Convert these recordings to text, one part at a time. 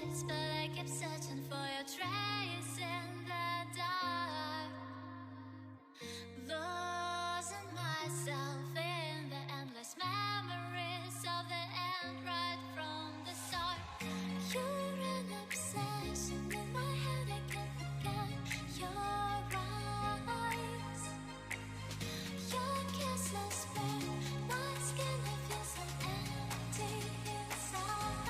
lights, but I kept searching for your trace in the dark. Losing myself in the endless memories of the end right from the start. You're an obsession in my head, I can't forget your eyes. Your kisses burn my skin, I feel so empty inside.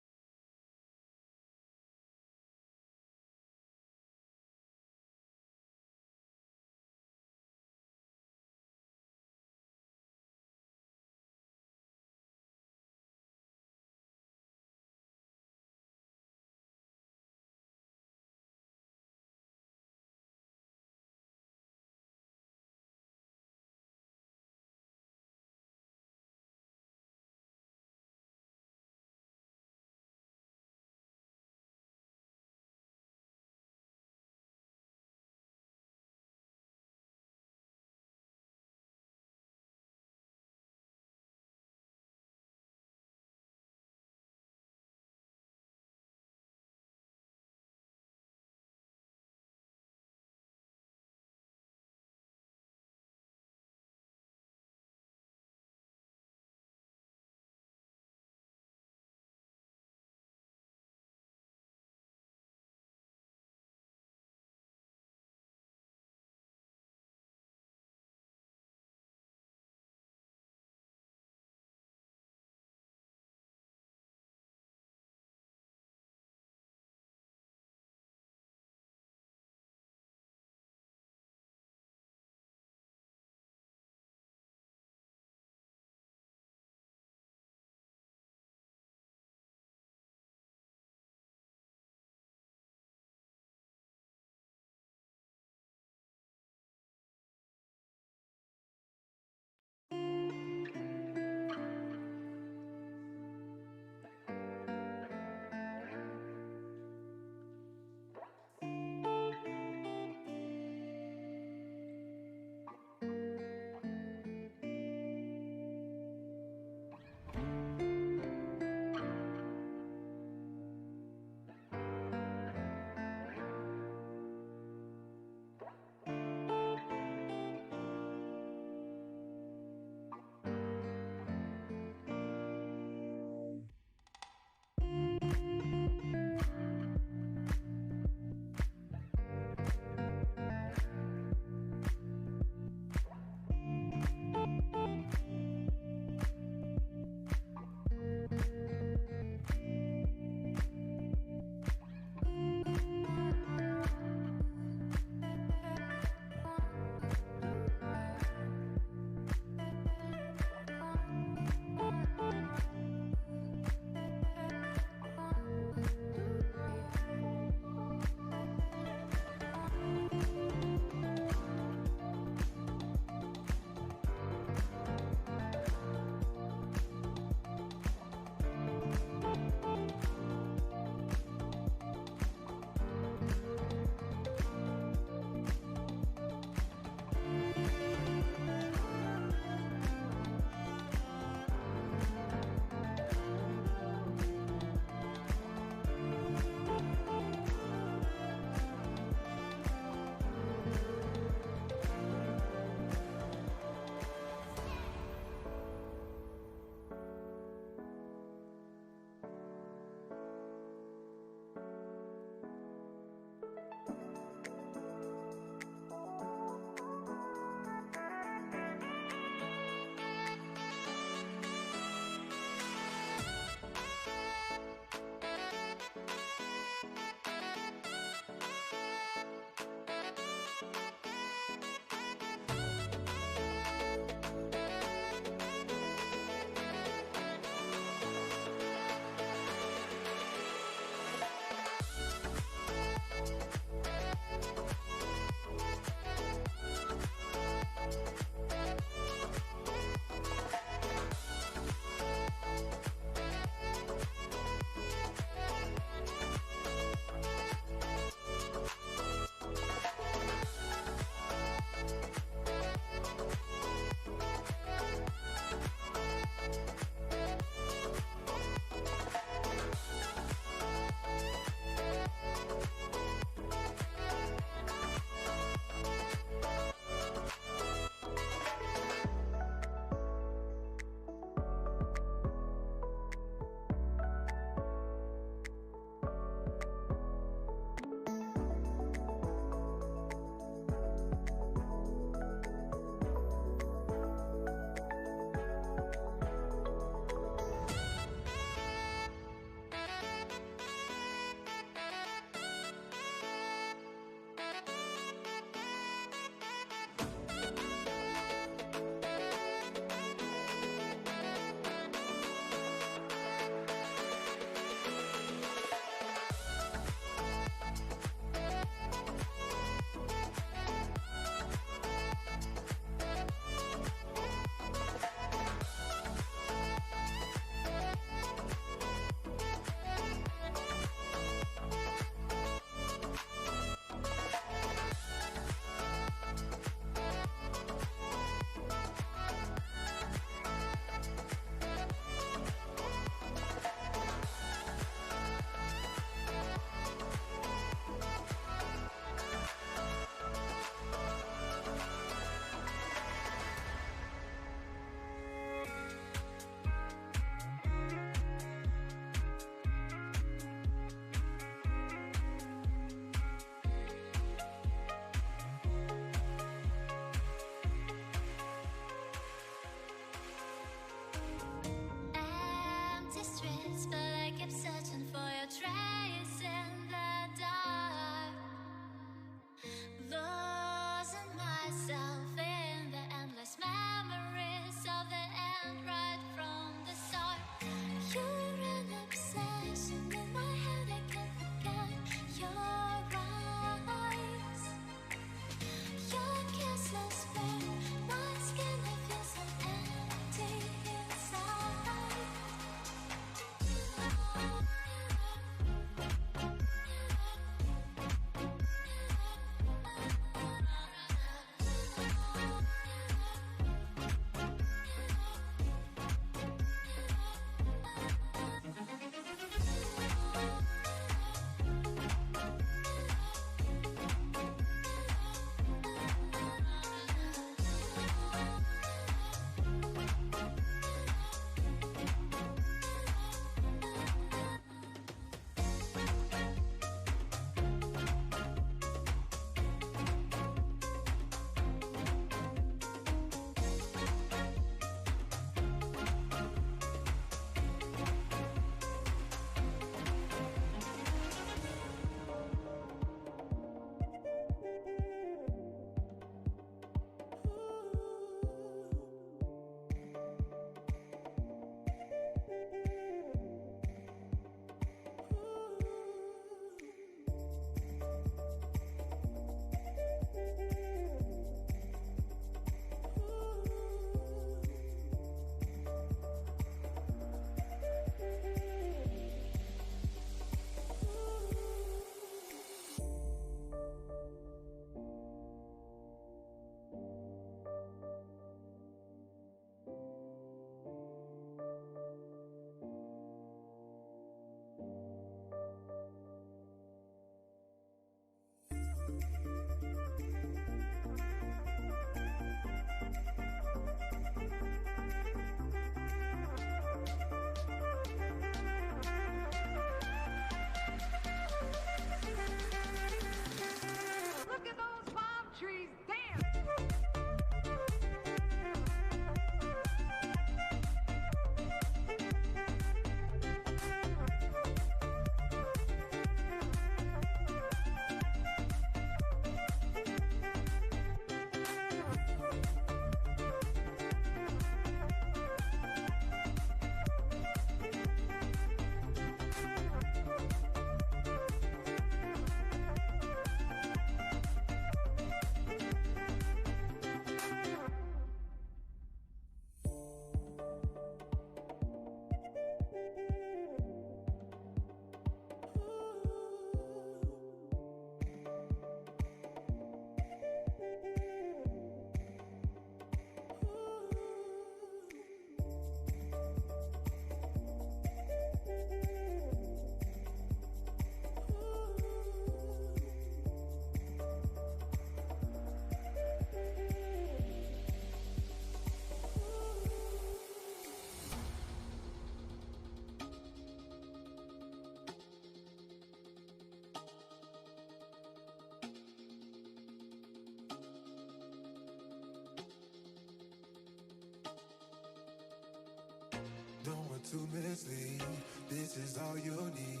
to mislead. This is all you need.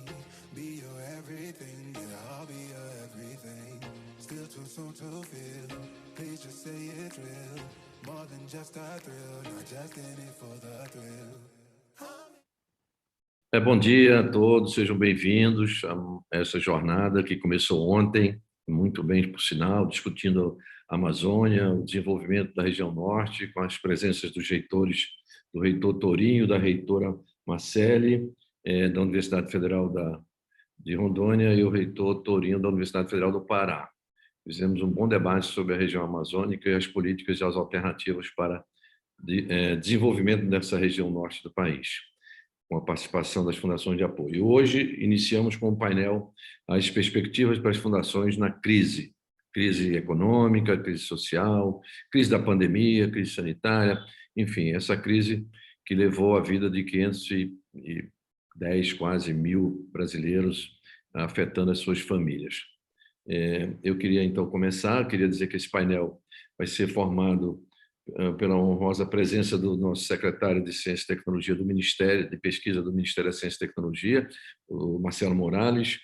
Be your everything, yeah, I'll be your everything. Still too soon to feel. Please just say it's real. More than just a thrill, not just in it for the thrill. Bom dia a todos, sejam bem-vindos a essa jornada que começou ontem, muito bem, por sinal, discutindo a Amazônia, o desenvolvimento da região norte, com as presenças dos reitores, do reitor Torinho, da reitora Marcele, da Universidade Federal de Rondônia, e o reitor Torinho, da Universidade Federal do Pará. Fizemos um bom debate sobre a região amazônica e as políticas e as alternativas para desenvolvimento dessa região norte do país, com a participação das fundações de apoio. Hoje, iniciamos com o painel as perspectivas para as fundações na crise econômica, crise social, crise da pandemia, crise sanitária, enfim, essa crise que levou a vida de 510, quase 1.000 brasileiros, afetando as suas famílias. Eu queria, então, queria dizer que esse painel vai ser formado pela honrosa presença do nosso secretário de Ciência e Tecnologia do Ministério de Pesquisa do Ministério da Ciência e Tecnologia, o Marcelo Morales,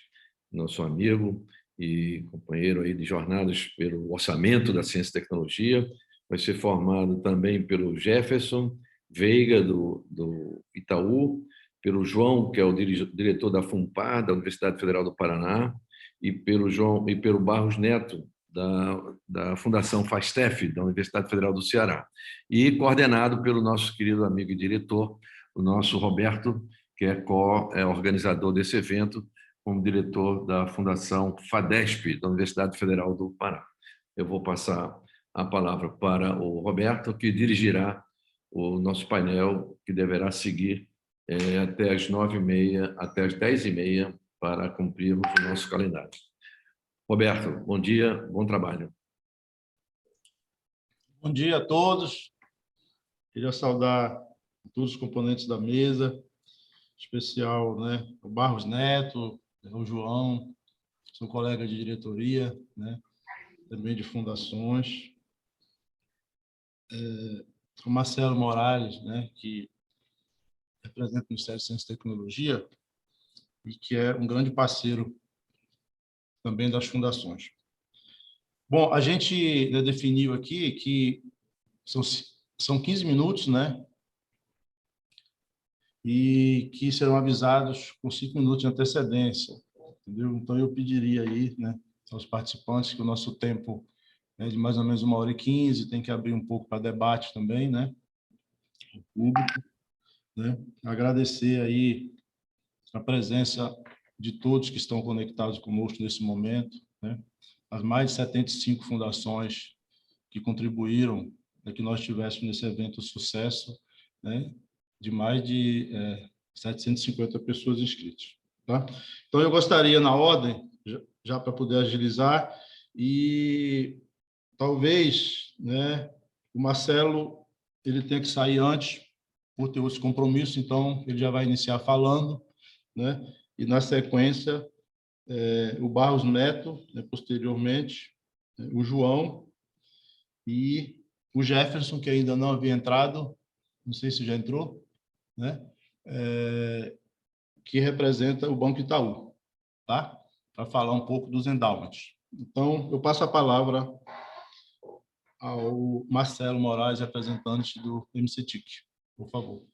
nosso amigo e companheiro aí de jornadas pelo orçamento da Ciência e Tecnologia. Vai ser formado também pelo Jefferson Veiga, do Itaú, pelo João, que é o diretor da FUNPAR, da Universidade Federal do Paraná, e pelo Barros Neto, da Fundação FASTEF, da Universidade Federal do Ceará, e coordenado pelo nosso querido amigo e diretor, o nosso Roberto, que é organizador desse evento, como diretor da Fundação FADESP, da Universidade Federal do Pará. Eu vou passar a palavra para o Roberto, que dirigirá o nosso painel, que deverá seguir até as 9h30, até as 10h30, para cumprirmos o nosso calendário. Roberto, bom dia, bom trabalho. Bom dia a todos. Queria saudar todos os componentes da mesa, em especial, né, o Barros Neto, o João, seu colega de diretoria, né, também de fundações, o Marcelo Morales, né, que representa o Ministério de Ciência e Tecnologia e que é um grande parceiro também das fundações. Bom, a gente, né, definiu aqui que são 15 minutos, né? E que serão avisados com 5 minutos de antecedência, entendeu? Então, eu pediria aí, né, aos participantes que o nosso tempo é de mais ou menos 1h15, tem que abrir um pouco para debate também, né? O público, né? Agradecer aí a presença de todos que estão conectados conosco nesse momento, né? As mais de 75 fundações que contribuíram para que nós tivéssemos nesse evento sucesso, né? De mais de 750 pessoas inscritas. Tá? Então, eu gostaria, na ordem, já para poder agilizar, e talvez, né, o Marcelo ele tenha que sair antes, por ter outros compromissos, então ele já vai iniciar falando, né? E, na sequência, o Barros Neto, né, posteriormente, o João e o Jefferson, que ainda não havia entrado, não sei se já entrou, né? Que representa o Banco Itaú, tá? Para falar um pouco dos endowments. Então, eu passo a palavra ao Marcelo Moraes, representante do MCTIC. Por favor.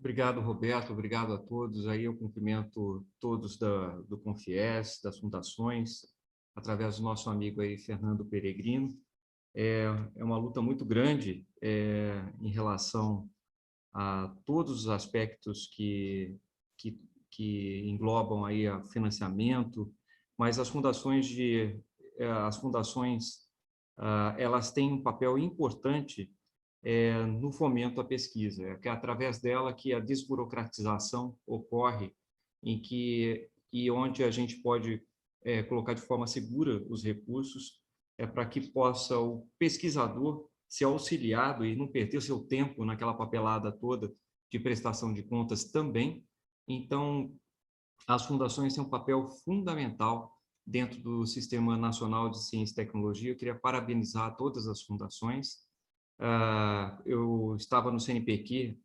Obrigado, Roberto. Obrigado a todos. Aí eu cumprimento todos do Confies, das fundações, através do nosso amigo aí, Fernando Peregrino. É uma luta muito grande em relação a todos os aspectos que englobam aí o financiamento, mas as fundações elas têm um papel importante no fomento à pesquisa. É através dela que a desburocratização ocorre, e onde a gente pode colocar de forma segura os recursos, para que possa o pesquisador ser auxiliado e não perder seu tempo naquela papelada toda de prestação de contas também. Então, as fundações têm um papel fundamental dentro do Sistema Nacional de Ciência e Tecnologia. Eu queria parabenizar todas as fundações. Eu estava no CNPq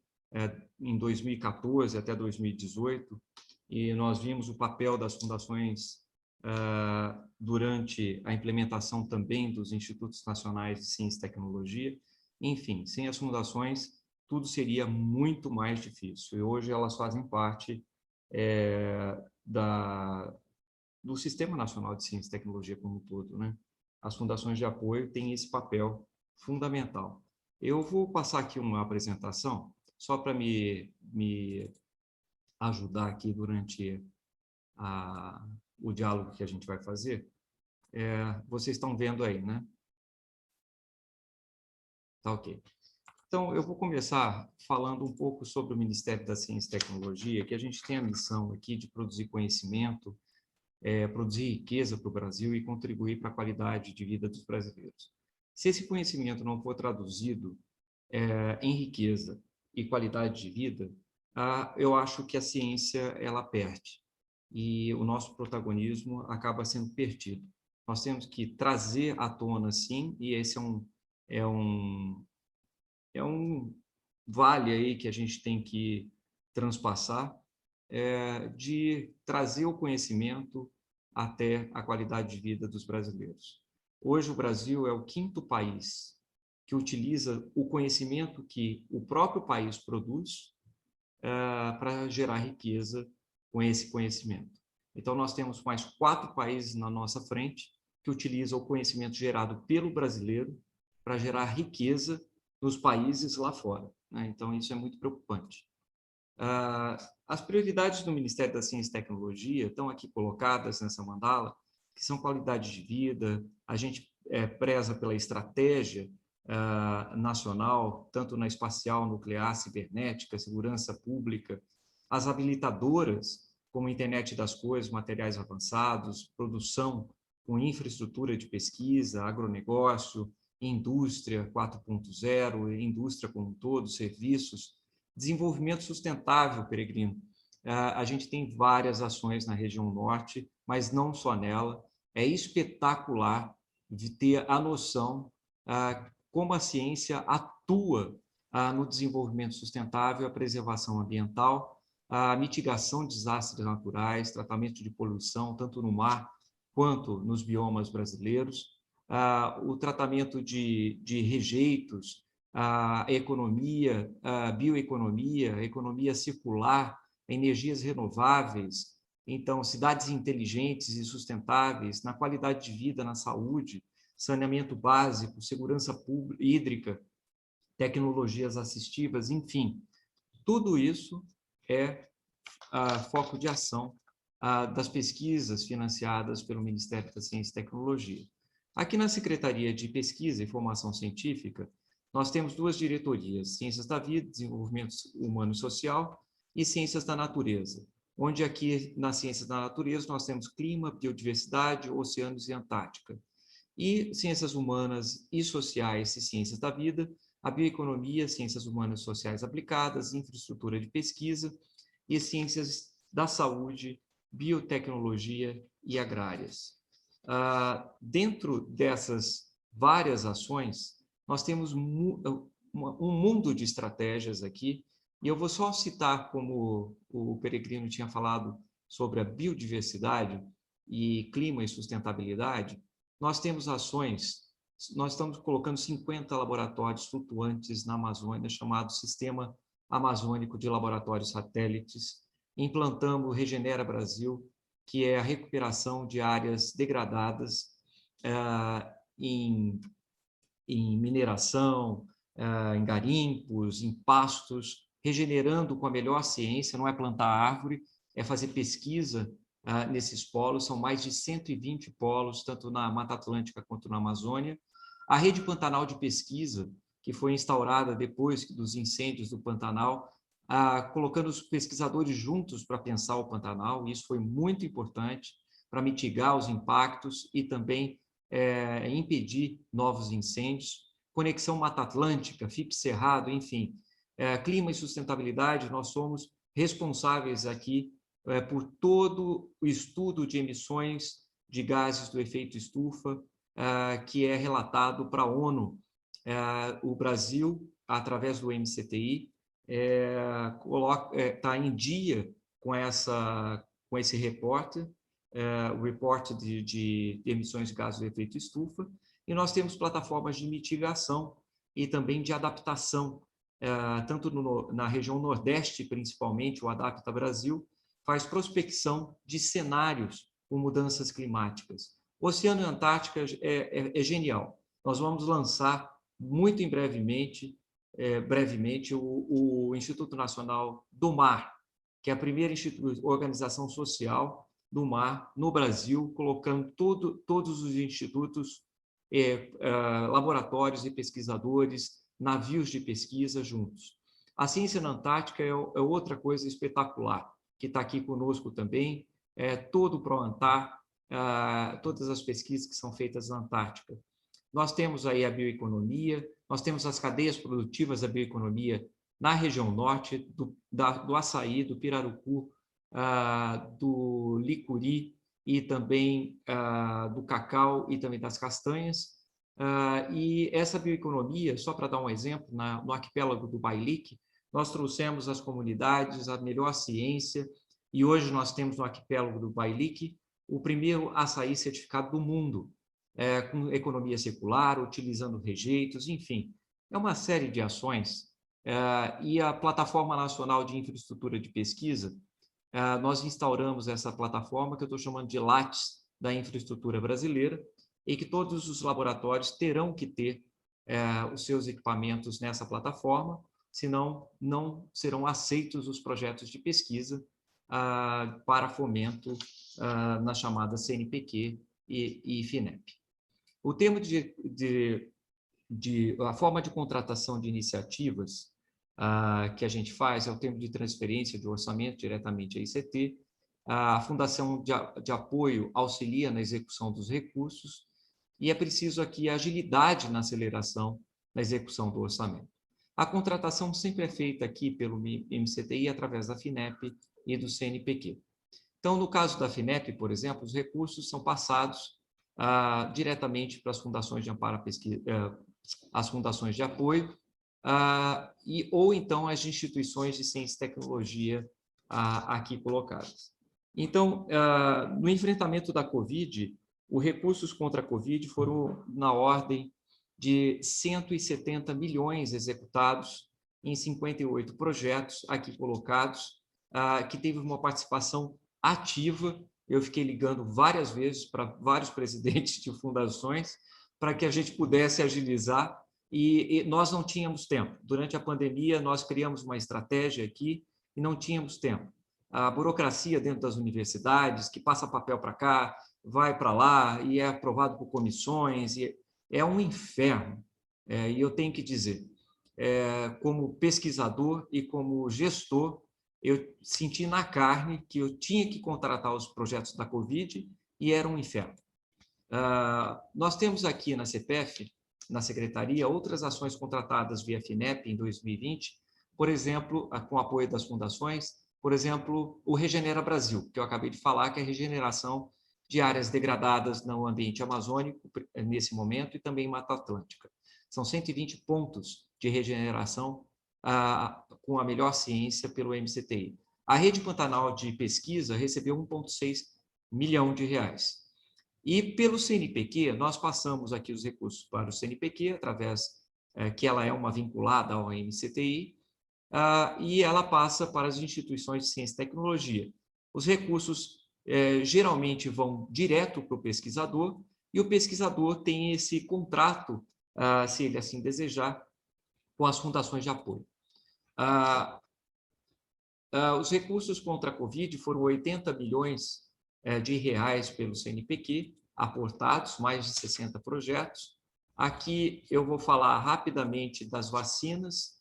em 2014 até 2018, e nós vimos o papel das fundações durante a implementação também dos Institutos Nacionais de Ciência e Tecnologia. Enfim, sem as fundações, tudo seria muito mais difícil. E hoje elas fazem parte do Sistema Nacional de Ciência e Tecnologia como um todo, né? As fundações de apoio têm esse papel fundamental. Eu vou passar aqui uma apresentação, só para me ajudar aqui durante o diálogo que a gente vai fazer. Vocês estão vendo aí, né? Tá ok. Então, eu vou começar falando um pouco sobre o Ministério da Ciência e Tecnologia, que a gente tem a missão aqui de produzir conhecimento, produzir riqueza para o Brasil e contribuir para a qualidade de vida dos brasileiros. Se esse conhecimento não for traduzido em riqueza e qualidade de vida, eu acho que a ciência ela perde e o nosso protagonismo acaba sendo perdido. Nós temos que trazer à tona, sim, e esse é um vale aí que a gente tem que transpassar, de trazer o conhecimento até a qualidade de vida dos brasileiros. Hoje o Brasil é o 5º país que utiliza o conhecimento que o próprio país produz para gerar riqueza com esse conhecimento. Então, nós temos mais 4 países na nossa frente que utilizam o conhecimento gerado pelo brasileiro para gerar riqueza nos países lá fora, né? Então, isso é muito preocupante. As prioridades do Ministério da Ciência e Tecnologia estão aqui colocadas nessa mandala, que são qualidade de vida, a gente preza pela estratégia nacional, tanto na espacial, nuclear, cibernética, segurança pública, as habilitadoras, como internet das coisas, materiais avançados, produção com infraestrutura de pesquisa, agronegócio, indústria 4.0, indústria como um todo, serviços, desenvolvimento sustentável, Peregrino. A gente tem várias ações na região norte, mas não só nela. É espetacular de ter a noção como a ciência atua no desenvolvimento sustentável, a preservação ambiental, a mitigação de desastres naturais, tratamento de poluição, tanto no mar quanto nos biomas brasileiros, o tratamento de rejeitos, a economia, a bioeconomia, a economia circular, energias renováveis, então, cidades inteligentes e sustentáveis, na qualidade de vida, na saúde, saneamento básico, segurança hídrica, tecnologias assistivas, enfim. Tudo isso é foco de ação das pesquisas financiadas pelo Ministério da Ciência e Tecnologia. Aqui na Secretaria de Pesquisa e Formação Científica, nós temos 2 diretorias, Ciências da Vida, Desenvolvimento Humano e Social e Ciências da Natureza, onde aqui nas Ciências da Natureza nós temos Clima, Biodiversidade, Oceanos e Antártica. E Ciências Humanas e Sociais e Ciências da Vida, a Bioeconomia, Ciências Humanas e Sociais Aplicadas, Infraestrutura de Pesquisa e Ciências da Saúde, Biotecnologia e Agrárias. Dentro dessas várias ações, nós temos um mundo de estratégias aqui, e eu vou só citar, como o Peregrino tinha falado sobre a biodiversidade e clima e sustentabilidade, nós temos ações, nós estamos colocando 50 laboratórios flutuantes na Amazônia, chamado Sistema Amazônico de Laboratórios Satélites. Implantamos o Regenera Brasil, que é a recuperação de áreas degradadas em mineração, em garimpos, em pastos, regenerando com a melhor ciência, não é plantar árvore, é fazer pesquisa nesses polos, são mais de 120 polos, tanto na Mata Atlântica quanto na Amazônia. A Rede Pantanal de Pesquisa, que foi instaurada depois dos incêndios do Pantanal, colocando os pesquisadores juntos para pensar o Pantanal, isso foi muito importante para mitigar os impactos e também impedir novos incêndios. Conexão Mata Atlântica, FIP Cerrado, enfim, clima e sustentabilidade, nós somos responsáveis aqui por todo o estudo de emissões de gases do efeito estufa, que é relatado para a ONU. O Brasil, através do MCTI, está em dia com esse repórter, o repórter de emissões de gases de efeito estufa, e nós temos plataformas de mitigação e também de adaptação, tanto na região Nordeste, principalmente, o Adapta Brasil faz prospecção de cenários com mudanças climáticas. O Oceano e Antártica é genial. Nós vamos lançar muito em brevemente o Instituto Nacional do Mar, que é a primeira organização social do mar no Brasil, colocando todos os institutos, laboratórios e pesquisadores, navios de pesquisa juntos. A ciência na Antártica é outra coisa espetacular, que está aqui conosco também, todo o ProAntar, todas as pesquisas que são feitas na Antártica. Nós temos aí a bioeconomia, nós temos as cadeias produtivas da bioeconomia na região norte, do açaí, do pirarucu, do licuri e também do cacau e também das castanhas. E essa bioeconomia, só para dar um exemplo, no arquipélago do Bailique, nós trouxemos às comunidades a melhor ciência, e hoje nós temos no arquipélago do Bailique o primeiro açaí certificado do mundo, com economia circular, utilizando rejeitos, enfim, é uma série de ações. E a Plataforma Nacional de Infraestrutura de Pesquisa, nós instauramos essa plataforma que eu estou chamando de Lattes da infraestrutura brasileira, e que todos os laboratórios terão que ter os seus equipamentos nessa plataforma, senão não serão aceitos os projetos de pesquisa para fomento na chamada CNPq e FINEP. O termo a forma de contratação de iniciativas que a gente faz é o termo de transferência de orçamento diretamente à ICT. A Fundação de Apoio auxilia na execução dos recursos e é preciso aqui agilidade na aceleração na execução do orçamento. A contratação sempre é feita aqui pelo MCTI através da FINEP e do CNPq. Então, no caso da FINEP, por exemplo, os recursos são passados diretamente para as fundações de amparo à pesquisa, as fundações de apoio, ou então as instituições de ciência e tecnologia aqui colocadas. Então, no enfrentamento da Covid, os recursos contra a Covid foram na ordem de 170 milhões executados em 58 projetos aqui colocados, que teve uma participação ativa. Eu fiquei ligando várias vezes para vários presidentes de fundações para que a gente pudesse agilizar, e nós não tínhamos tempo. Durante a pandemia, nós criamos uma estratégia aqui e não tínhamos tempo. A burocracia dentro das universidades, que passa papel para cá, vai para lá e é aprovado por comissões, e é um inferno. E eu tenho que dizer, como pesquisador e como gestor, eu senti na carne que eu tinha que contratar os projetos da Covid e era um inferno. Nós temos aqui na CPF, na Secretaria, outras ações contratadas via FINEP em 2020, por exemplo, com apoio das fundações, por exemplo, o Regenera Brasil, que eu acabei de falar, que é a regeneração de áreas degradadas no ambiente amazônico, nesse momento, e também Mata Atlântica. São 120 pontos de regeneração com a melhor ciência pelo MCTI. A Rede Pantanal de Pesquisa recebeu 1,6 milhão de reais. E pelo CNPq, nós passamos aqui os recursos para o CNPq, através que ela é uma vinculada ao MCTI, e ela passa para as instituições de ciência e tecnologia. Os recursos geralmente vão direto para o pesquisador, e o pesquisador tem esse contrato, se ele assim desejar, com as fundações de apoio. Os recursos contra a Covid foram 80 milhões de reais pelo CNPq, aportados, mais de 60 projetos. Aqui eu vou falar rapidamente das vacinas.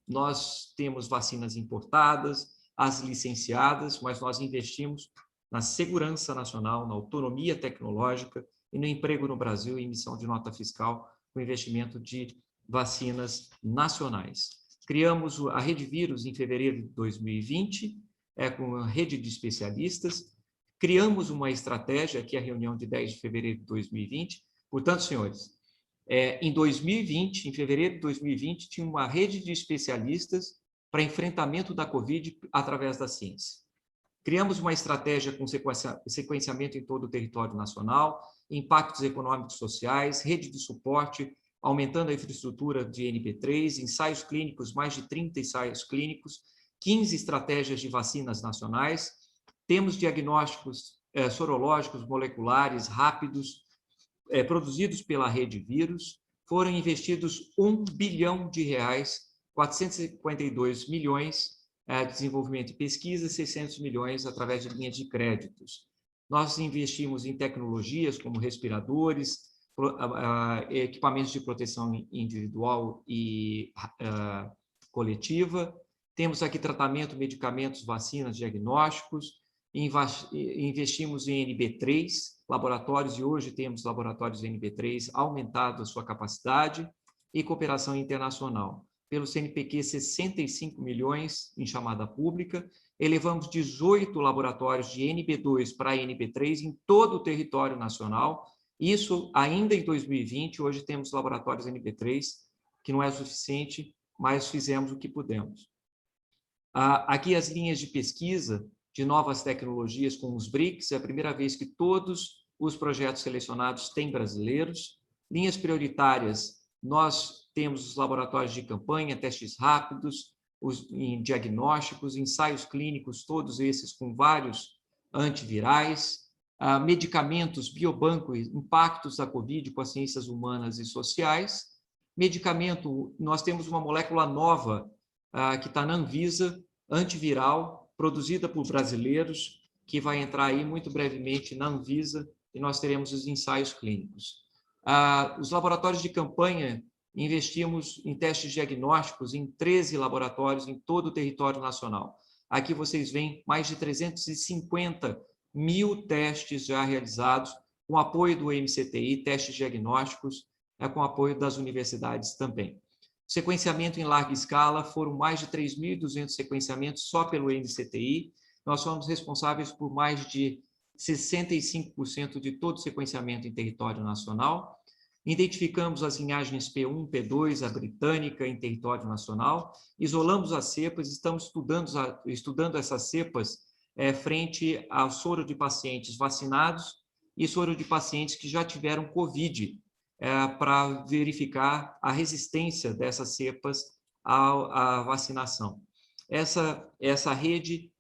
Nós temos vacinas importadas, as licenciadas, mas nós investimos na segurança nacional, na autonomia tecnológica e no emprego no Brasil e emissão de nota fiscal com investimento de vacinas nacionais. Criamos a Rede Vírus em fevereiro de 2020, com a rede de especialistas. Criamos uma estratégia, aqui a reunião de 10 de fevereiro de 2020. Portanto, senhores, Em 2020, em fevereiro de 2020, tinha uma rede de especialistas para enfrentamento da Covid através da ciência. Criamos uma estratégia com sequenciamento em todo o território nacional, impactos econômicos e sociais, rede de suporte, aumentando a infraestrutura de NB3, ensaios clínicos, mais de 30 ensaios clínicos, 15 estratégias de vacinas nacionais, temos diagnósticos sorológicos moleculares rápidos, produzidos pela Rede Vírus, foram investidos R$ 1 bilhão, 452 milhões de desenvolvimento e pesquisa, 600 milhões através de linhas de créditos. Nós investimos em tecnologias como respiradores, equipamentos de proteção individual e coletiva. Temos aqui tratamento, medicamentos, vacinas, diagnósticos. Investimos em NB3, laboratórios, e hoje temos laboratórios NB3 aumentado a sua capacidade, e cooperação internacional. Pelo CNPq, 65 milhões em chamada pública, elevamos 18 laboratórios de NB2 para NB3 em todo o território nacional, isso ainda em 2020, hoje temos laboratórios NB3, que não é suficiente, mas fizemos o que pudemos. Aqui as linhas de pesquisa de novas tecnologias com os BRICS, é a primeira vez que todos os projetos selecionados têm brasileiros. Linhas prioritárias, nós temos os laboratórios de campanha, testes rápidos, em diagnósticos, ensaios clínicos, todos esses com vários antivirais, medicamentos, biobanco, impactos da Covid com as ciências humanas e sociais. Medicamento, nós temos uma molécula nova que está na Anvisa, antiviral, produzida por brasileiros, que vai entrar aí muito brevemente na Anvisa, e nós teremos os ensaios clínicos. Os laboratórios de campanha, investimos em testes diagnósticos em 13 laboratórios em todo o território nacional. Aqui vocês veem mais de 350 mil testes já realizados, com apoio do MCTI, testes diagnósticos, com apoio das universidades também. Sequenciamento em larga escala, foram mais de 3.200 sequenciamentos só pelo MCTI. Nós somos responsáveis por mais de 65% de todo o sequenciamento em território nacional. Identificamos as linhagens P1, P2, a britânica em território nacional, isolamos as cepas, estamos estudando essas cepas frente ao soro de pacientes vacinados e soro de pacientes que já tiveram Covid, para verificar a resistência dessas cepas à vacinação. Essa rede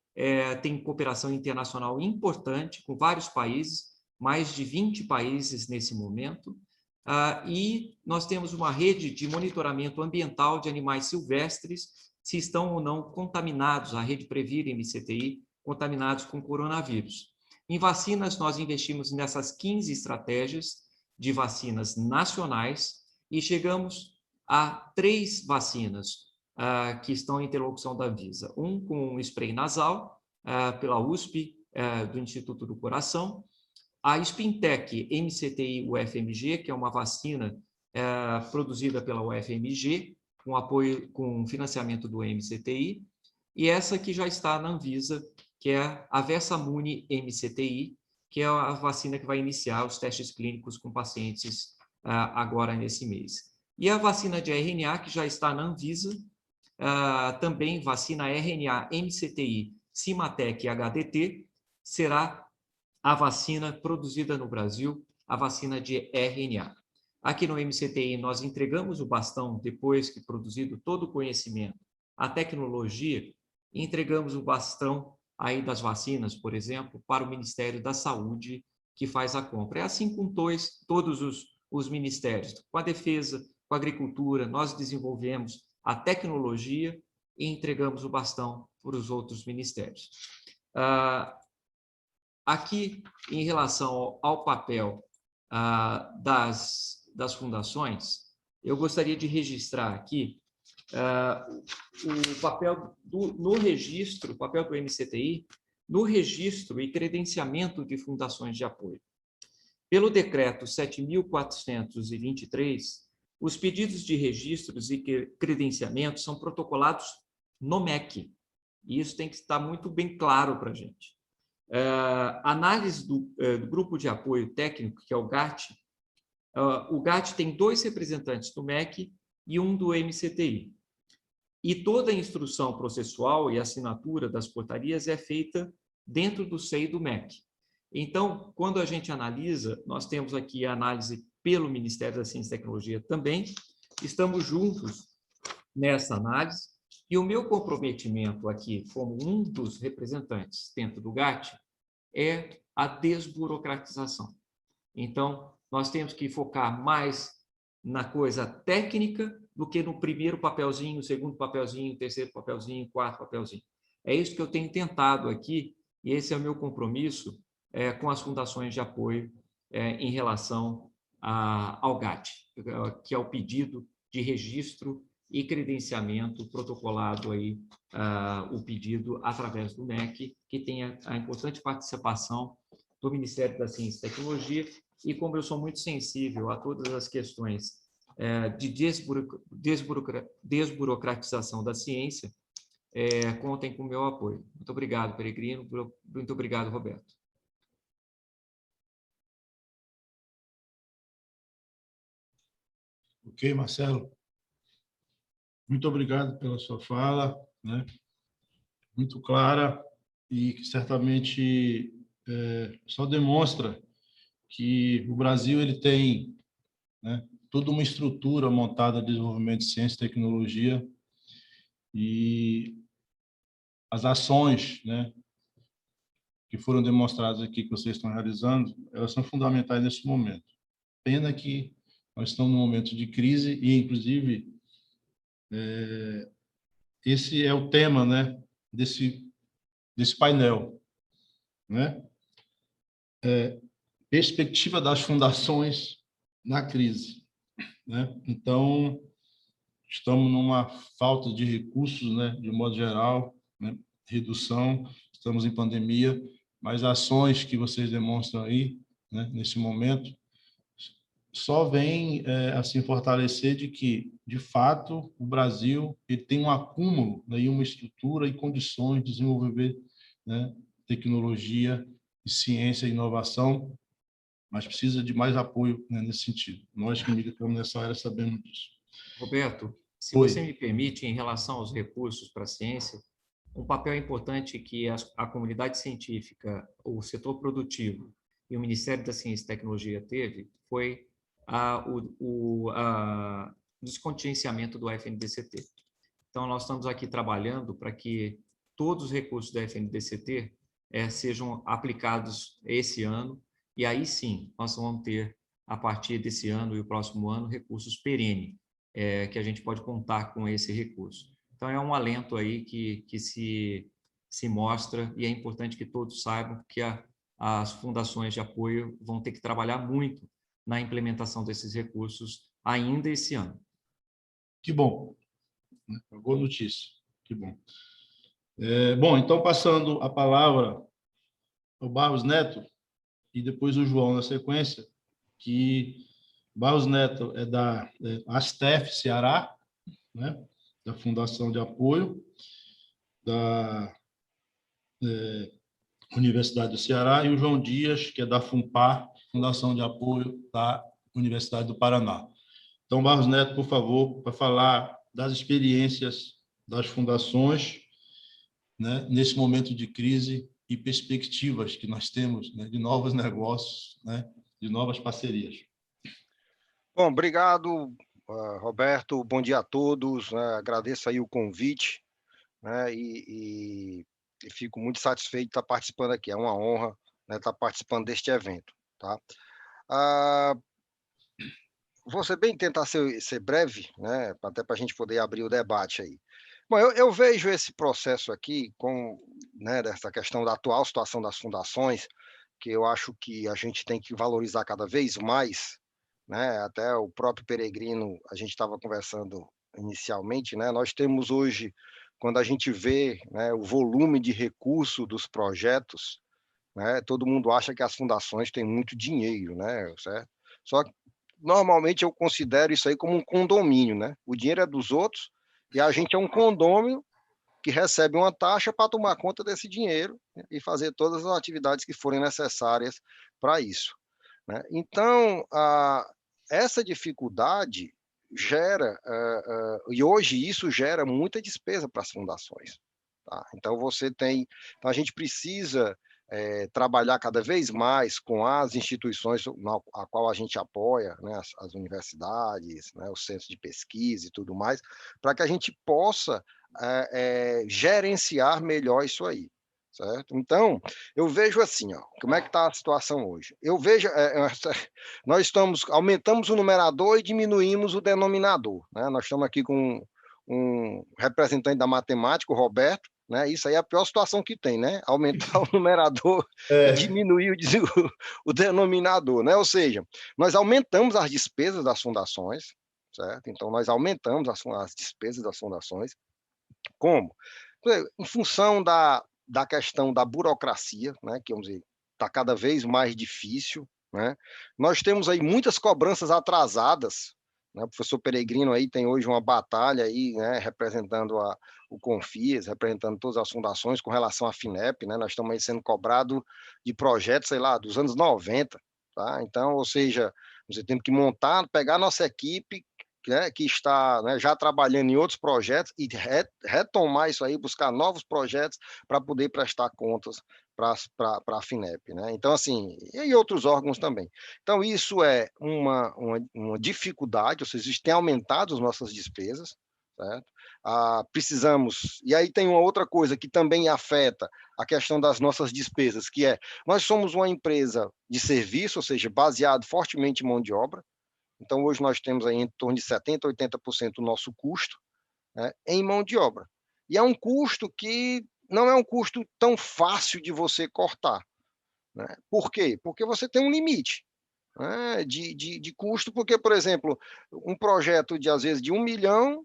tem cooperação internacional importante com vários países, mais de 20 países nesse momento, e nós temos uma rede de monitoramento ambiental de animais silvestres, se estão ou não contaminados, a rede Previr MCTI, contaminados com coronavírus. Em vacinas, nós investimos nessas 15 estratégias de vacinas nacionais e chegamos a 3 vacinas que estão em interlocução da Anvisa. Um com spray nasal, pela USP, do Instituto do Coração, a Spintec MCTI UFMG, que é uma vacina produzida pela UFMG, com apoio, com financiamento do MCTI, e essa que já está na Anvisa, que é a Versamune MCTI, que é a vacina que vai iniciar os testes clínicos com pacientes agora nesse mês. E a vacina de RNA, que já está na Anvisa, também vacina RNA MCTI, Cimatec HDT, será a vacina produzida no Brasil, a vacina de RNA. Aqui no MCTI, nós entregamos o bastão, depois que produzido todo o conhecimento, a tecnologia, e entregamos o bastão aí das vacinas, por exemplo, para o Ministério da Saúde, que faz a compra. É assim com todos os ministérios. Com a Defesa, com a Agricultura, nós desenvolvemos a tecnologia e entregamos o bastão para os outros ministérios. Aqui, em relação ao papel das fundações, eu gostaria de registrar aqui o papel no registro, o papel do MCTI, no registro e credenciamento de fundações de apoio. Pelo decreto 7.423, os pedidos de registros e credenciamentos são protocolados no MEC, e isso tem que estar muito bem claro para a gente. Análise do grupo de apoio técnico, que é o GAT, O GAT tem 2 representantes do MEC e um do MCTI. E toda a instrução processual e assinatura das portarias é feita dentro do seio do MEC. Então, quando a gente analisa, nós temos aqui a análise pelo Ministério da Ciência e Tecnologia também, estamos juntos nessa análise, e o meu comprometimento aqui, como um dos representantes dentro do GAT, é a desburocratização. Então, nós temos que focar mais na coisa técnica do que no primeiro papelzinho, segundo papelzinho, terceiro papelzinho, quarto papelzinho. É isso que eu tenho tentado aqui, e esse é o meu compromisso com as fundações de apoio em relação ao GAT, que é o pedido de registro e credenciamento protocolado aí, o pedido através do MEC, que tem a importante participação do Ministério da Ciência e Tecnologia, e como eu sou muito sensível a todas as questões de desburocratização da ciência, contem com o meu apoio. Muito obrigado, Peregrino. Muito obrigado, Roberto. Ok, Marcelo. Muito obrigado pela sua fala, né? Muito clara e que certamente só demonstra que o Brasil ele tem, né, toda uma estrutura montada de desenvolvimento de ciência e tecnologia, e as ações, né, que foram demonstradas aqui, que vocês estão realizando, elas são fundamentais nesse momento. Pena que nós estamos num momento de crise e, inclusive, esse é o tema, né, desse painel, né? Perspectiva das fundações na crise, né? Então, estamos numa falta de recursos, né, de modo geral, né, redução, estamos em pandemia, mas ações que vocês demonstram aí, né, nesse momento, só vem assim fortalecer de que, de fato, o Brasil ele tem um acúmulo, né, uma estrutura e condições de desenvolver, né, tecnologia, ciência e inovação, mas precisa de mais apoio, né, nesse sentido. Nós que militamos nessa área sabemos disso. Roberto, se Oi. você me permite, em relação aos recursos para a ciência, um papel importante que a comunidade científica, o setor produtivo e o Ministério da Ciência e Tecnologia teve foi o descontingenciamento do FNDCT. Então, nós estamos aqui trabalhando para que todos os recursos do FNDCT sejam aplicados esse ano, e aí sim, nós vamos ter, a partir desse ano e o próximo ano, recursos perenes, que a gente pode contar com esse recurso. Então, é um alento aí que se mostra, e é importante que todos saibam que as fundações de apoio vão ter que trabalhar muito na implementação desses recursos ainda esse ano. Que bom. Boa notícia. Que bom. Bom, então, passando a palavra ao Barros Neto e depois o João na sequência, que Barros Neto é da ASTEF Ceará, né, da Fundação de Apoio da Universidade do Ceará, e o João Dias, que é da FUNPAR, Fundação de Apoio da Universidade do Paraná. Então, Barros Neto, por favor, para falar das experiências das fundações, né, nesse momento de crise e perspectivas que nós temos, né, de novos negócios, né, de novas parcerias. Bom, obrigado, Roberto. Bom dia a todos. Agradeço aí o convite, né, e fico muito satisfeito de estar participando aqui. É uma honra, né, estar participando deste evento. Tá? Vou tentar ser breve, né, até para a gente poder abrir o debate aí. Bom, eu vejo esse processo aqui, né, dessa questão da atual situação das fundações, que eu acho que a gente tem que valorizar cada vez mais, né? Até o próprio Peregrino, a gente estava conversando inicialmente, né? Nós temos hoje, quando a gente vê, né, o volume de recurso dos projetos, né, todo mundo acha que as fundações têm muito dinheiro, né? Certo? Só que, normalmente, eu considero isso aí como um condomínio, né? O dinheiro é dos outros e a gente é um condômino que recebe uma taxa para tomar conta desse dinheiro, né, e fazer todas as atividades que forem necessárias para isso, né? Então, essa dificuldade gera, e hoje isso gera muita despesa para as fundações. Tá? Então, então a gente precisa trabalhar cada vez mais com as instituições a qual a gente apoia, né, as universidades, né, os centros de pesquisa e tudo mais, para que a gente possa gerenciar melhor isso aí. Certo? Então, eu vejo assim, ó, como é que está a situação hoje? Eu vejo, nós aumentamos o numerador e diminuímos o denominador. Né? Nós estamos aqui com um representante da matemática, o Roberto, né? Isso aí é a pior situação que tem, né? Aumentar o numerador e diminuir o denominador, né? Ou seja, nós aumentamos as despesas das fundações, certo? Então, nós aumentamos as despesas das fundações. Como? Em função da questão da burocracia, né, que vamos dizer, está cada vez mais difícil, né? Nós temos aí muitas cobranças atrasadas, né? O professor Peregrino aí tem hoje uma batalha aí, né, representando o Confias, representando todas as fundações com relação à FINEP, né? Nós estamos aí sendo cobrados de projetos, sei lá, dos anos 90, tá? Então, ou seja, você tem que montar, pegar a nossa equipe, né, que está, né, já trabalhando em outros projetos e retomar isso aí, buscar novos projetos para poder prestar contas para a FINEP. Né? Então, assim, e outros órgãos também. Então, isso é uma dificuldade, ou seja, isso tem aumentado as nossas despesas, certo? Precisamos, e aí tem uma outra coisa que também afeta a questão das nossas despesas, que é, nós somos uma empresa de serviço, ou seja, baseado fortemente em mão de obra. Então, hoje nós temos aí em torno de 70%, 80% do nosso custo, né, em mão de obra. E é um custo que não é um custo tão fácil de você cortar. Né? Por quê? Porque você tem um limite, né, de custo, porque, por exemplo, um projeto de, às vezes, de 1 milhão,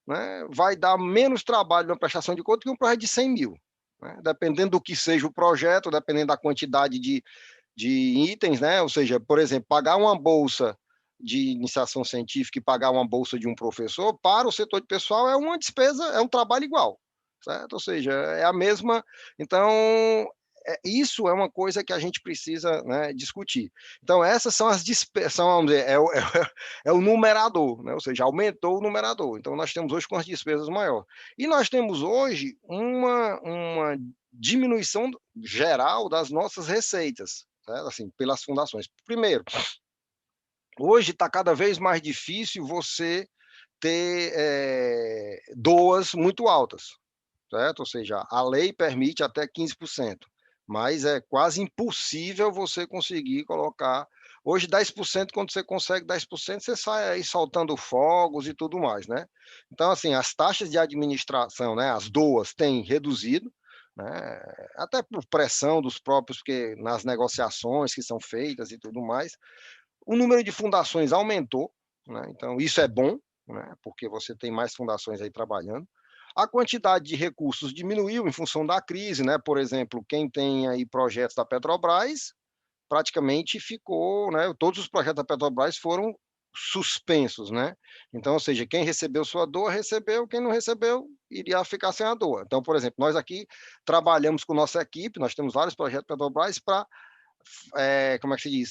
né, vai dar menos trabalho na prestação de conta que um projeto de 100 mil. Né? Dependendo do que seja o projeto, dependendo da quantidade de itens, né? Ou seja, por exemplo, pagar uma bolsa de iniciação científica e pagar uma bolsa de um professor, para o setor de pessoal é uma despesa, é um trabalho igual, certo? Ou seja, é a mesma. Então, isso é uma coisa que a gente precisa, né, discutir. Então, essas são as despesas, vamos dizer, é o numerador, né? Ou seja, aumentou o numerador. Então, nós temos hoje com as despesas maiores. E nós temos hoje uma diminuição geral das nossas receitas, certo? Assim, pelas fundações. Primeiro, hoje está cada vez mais difícil você ter doas muito altas, certo? Ou seja, a lei permite até 15%, mas é quase impossível você conseguir colocar. Hoje, 10%, quando você consegue 10%, você sai aí soltando fogos e tudo mais, né? Então, assim, as taxas de administração, né, as DOAs, têm reduzido, né? Até por pressão dos próprios, porque nas negociações que são feitas e tudo mais, o número de fundações aumentou, né? Então isso é bom, né? Porque você tem mais fundações aí trabalhando. A quantidade de recursos diminuiu em função da crise, né? Por exemplo, quem tem aí projetos da Petrobras, praticamente ficou, né? Todos os projetos da Petrobras foram suspensos, né? Então, ou seja, quem recebeu sua doa, recebeu, quem não recebeu, iria ficar sem a doa. Então, por exemplo, nós aqui trabalhamos com nossa equipe, nós temos vários projetos da Petrobras para, como é que se diz?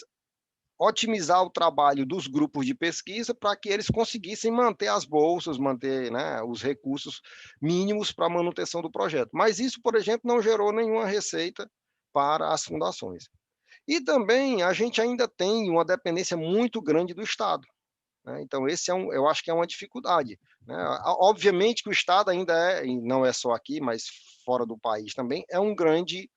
Otimizar o trabalho dos grupos de pesquisa para que eles conseguissem manter as bolsas, manter, né, os recursos mínimos para a manutenção do projeto. Mas isso, por exemplo, não gerou nenhuma receita para as fundações. E também a gente ainda tem uma dependência muito grande do Estado. Né? Então, eu acho que é uma dificuldade. Né? Obviamente que o Estado ainda e não é só aqui, mas fora do país também, é um grande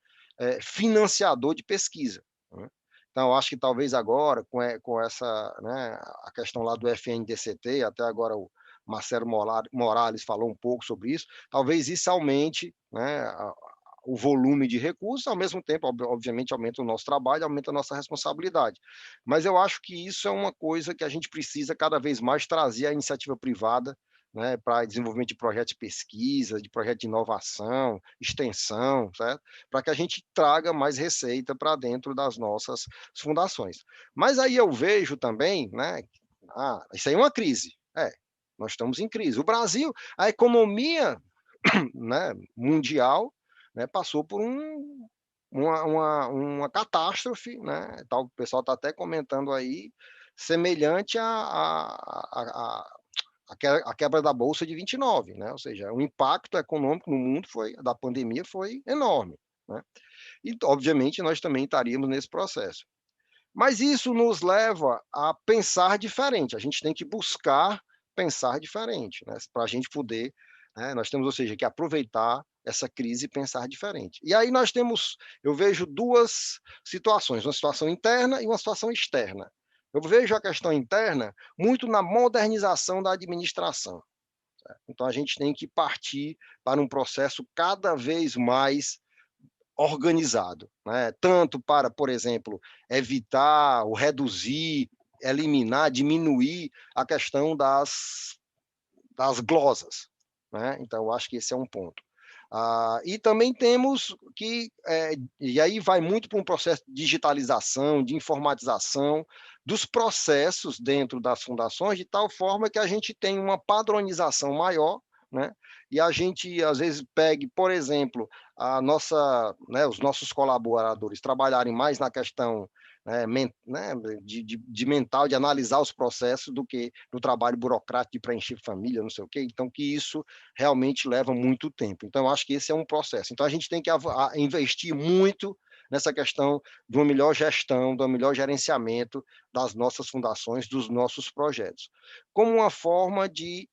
financiador de pesquisa. Né? Então, acho que talvez agora, com essa, né, a questão lá do FNDCT, até agora o Marcelo Morales falou um pouco sobre isso, talvez isso aumente, né, o volume de recursos, ao mesmo tempo, obviamente, aumenta o nosso trabalho, aumenta a nossa responsabilidade. Mas eu acho que isso é uma coisa que a gente precisa cada vez mais trazer a iniciativa privada, né, para desenvolvimento de projetos de pesquisa, de projetos de inovação, extensão, certo? Para que a gente traga mais receita para dentro das nossas fundações. Mas aí eu vejo também, né, isso aí é uma crise. Nós estamos em crise. O Brasil, a economia, né, mundial, né, passou por uma catástrofe, né? O pessoal está até comentando aí, semelhante à quebra da Bolsa de 29, né? Ou seja, o impacto econômico no mundo da pandemia foi enorme, né? E, obviamente, nós também estaríamos nesse processo. Mas isso nos leva a pensar diferente, a gente tem que buscar pensar diferente, né? Para a gente poder, né, nós temos, ou seja, que aproveitar essa crise e pensar diferente. E aí eu vejo duas situações, uma situação interna e uma situação externa. Eu vejo a questão interna muito na modernização da administração. Certo? Então, a gente tem que partir para um processo cada vez mais organizado, né? Tanto para, por exemplo, evitar ou reduzir, eliminar, diminuir a questão das glosas, né? Então, eu acho que esse é um ponto. E também temos que, e aí vai muito para um processo de digitalização, de informatização dos processos dentro das fundações, de tal forma que a gente tem uma padronização maior, né? E a gente, às vezes, pegue, por exemplo, os nossos colaboradores trabalharem mais na questão de mental, de analisar os processos, do que no trabalho burocrático de preencher família, não sei o quê. Então, que isso realmente leva muito tempo. Então, eu acho que esse é um processo. Então, a gente tem que investir muito nessa questão de uma melhor gestão, de um melhor gerenciamento das nossas fundações, dos nossos projetos, como uma forma de,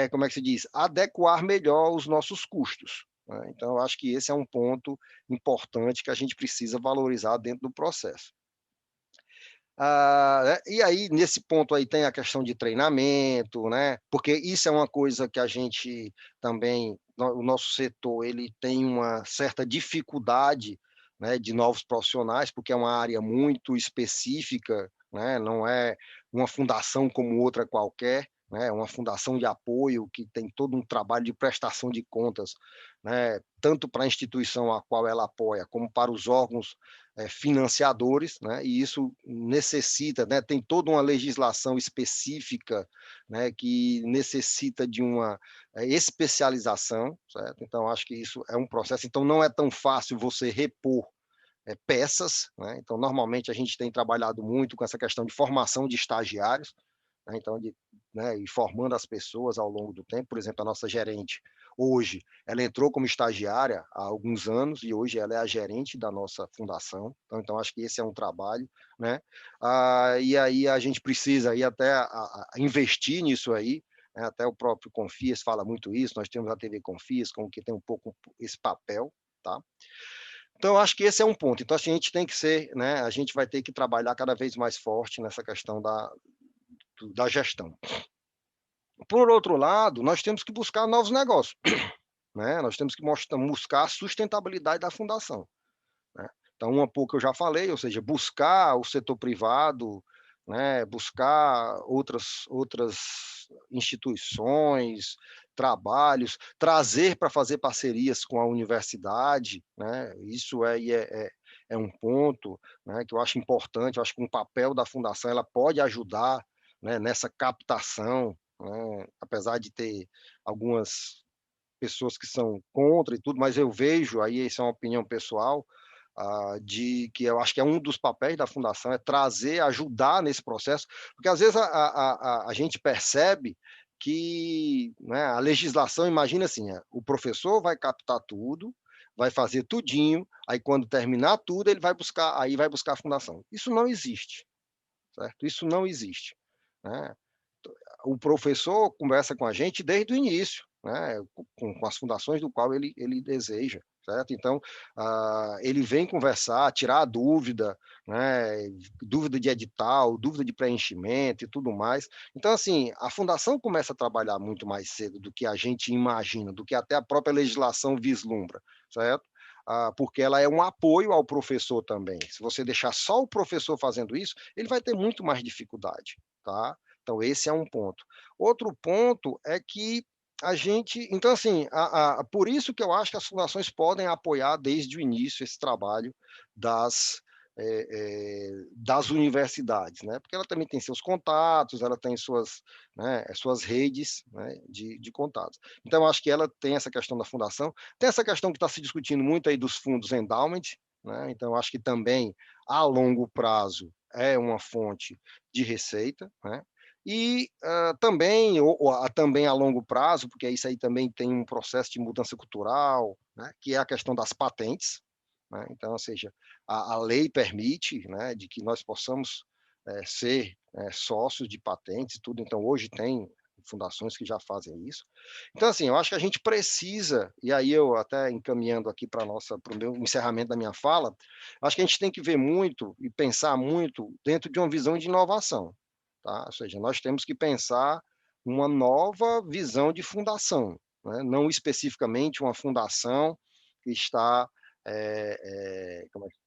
como é que se diz, adequar melhor os nossos custos. Né? Então, eu acho que esse é um ponto importante que a gente precisa valorizar dentro do processo. E aí, nesse ponto aí, tem a questão de treinamento, né? Porque isso é uma coisa que a gente também, o nosso setor, ele tem uma certa dificuldade, né, de novos profissionais, porque é uma área muito específica, né? Não é uma fundação como outra qualquer, né? É uma fundação de apoio que tem todo um trabalho de prestação de contas, né? Tanto para a instituição a qual ela apoia, como para os órgãos financiadores, né? E isso necessita, né? Tem toda uma legislação específica, né? Que necessita de uma especialização, certo? Então, acho que isso é um processo. Então, não é tão fácil você repor peças, né? Então, normalmente, a gente tem trabalhado muito com essa questão de formação de estagiários, né? Então, e formando as pessoas ao longo do tempo. Por exemplo, a nossa gerente, hoje, ela entrou como estagiária há alguns anos e hoje ela é a gerente da nossa fundação. Então acho que esse é um trabalho, né? E aí a gente precisa aí até investir nisso aí, né? Até o próprio Confias fala muito isso, nós temos a TV Confias, como que tem um pouco esse papel, tá? Então, acho que esse é um ponto. Então, a gente tem que ser, né? A gente vai ter que trabalhar cada vez mais forte nessa questão da gestão. Por outro lado, nós temos que buscar novos negócios, né? Nós temos que buscar a sustentabilidade da fundação, né? Então, um pouco eu já falei, ou seja, buscar o setor privado, né? Buscar outras instituições, trabalhos, trazer para fazer parcerias com a universidade, né? Isso é um ponto, né, que eu acho importante. Eu acho que um papel da fundação, ela pode ajudar, né, nessa captação, né? Apesar de ter algumas pessoas que são contra e tudo, mas eu vejo, aí isso é uma opinião pessoal, de que eu acho que é um dos papéis da fundação, é trazer, ajudar nesse processo, porque às vezes a gente percebe que, né, a legislação, imagina assim, o professor vai captar tudo, vai fazer tudinho, aí quando terminar tudo, ele vai buscar a fundação. Isso não existe, certo? Isso não existe, né? O professor conversa com a gente desde o início, né, com as fundações do qual ele deseja, certo? Então, ele vem conversar, tirar a dúvida, né, dúvida de edital, dúvida de preenchimento e tudo mais. Então, assim, a fundação começa a trabalhar muito mais cedo do que a gente imagina, do que até a própria legislação vislumbra, certo? Porque ela é um apoio ao professor também. Se você deixar só o professor fazendo isso, ele vai ter muito mais dificuldade, tá? Então, esse é um ponto. Outro ponto é que a gente... Então, assim, por isso que eu acho que as fundações podem apoiar desde o início esse trabalho das universidades, né? Porque ela também tem seus contatos, ela tem suas redes, né, de contatos. Então, eu acho que ela tem essa questão da fundação, tem essa questão que está se discutindo muito aí dos fundos endowment, né? Então, eu acho que também, a longo prazo, é uma fonte de receita, né? E também, também a longo prazo, porque isso aí também tem um processo de mudança cultural, né? Que é a questão das patentes, né? Então, ou seja, a lei permite, né, de que nós possamos ser sócios de patentes e tudo, então hoje tem fundações que já fazem isso. Então, assim, eu acho que a gente precisa, e aí eu até encaminhando aqui para o meu encerramento da minha fala, acho que a gente tem que ver muito e pensar muito dentro de uma visão de inovação, tá? Ou seja, nós temos que pensar uma nova visão de fundação, né? Não especificamente uma fundação que está como é que...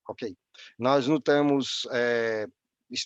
Ok. Nós não estamos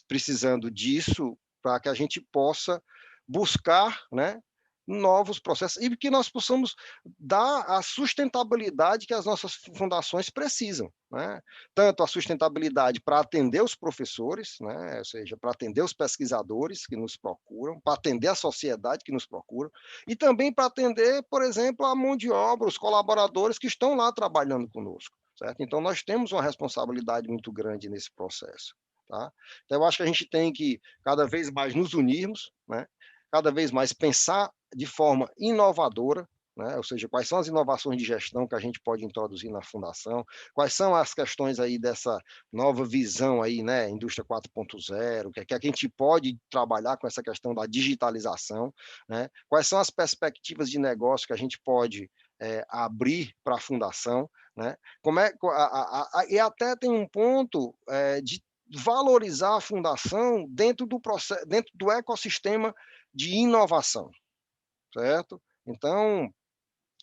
precisando disso para que a gente possa buscar, né, novos processos e que nós possamos dar a sustentabilidade que as nossas fundações precisam, né? Tanto a sustentabilidade para atender os professores, né, ou seja, para atender os pesquisadores que nos procuram, para atender a sociedade que nos procura, e também para atender, por exemplo, a mão de obra, os colaboradores que estão lá trabalhando conosco, certo? Então, nós temos uma responsabilidade muito grande nesse processo, tá? Então, eu acho que a gente tem que cada vez mais nos unirmos, né? Cada vez mais pensar de forma inovadora, né? Ou seja, quais são as inovações de gestão que a gente pode introduzir na fundação, quais são as questões aí dessa nova visão aí, né, indústria 4.0, que a gente pode trabalhar com essa questão da digitalização, né? Quais são as perspectivas de negócio que a gente pode abrir para a fundação, né? E até tem um ponto de valorizar a fundação dentro do processo, dentro do ecossistema de inovação, certo? Então,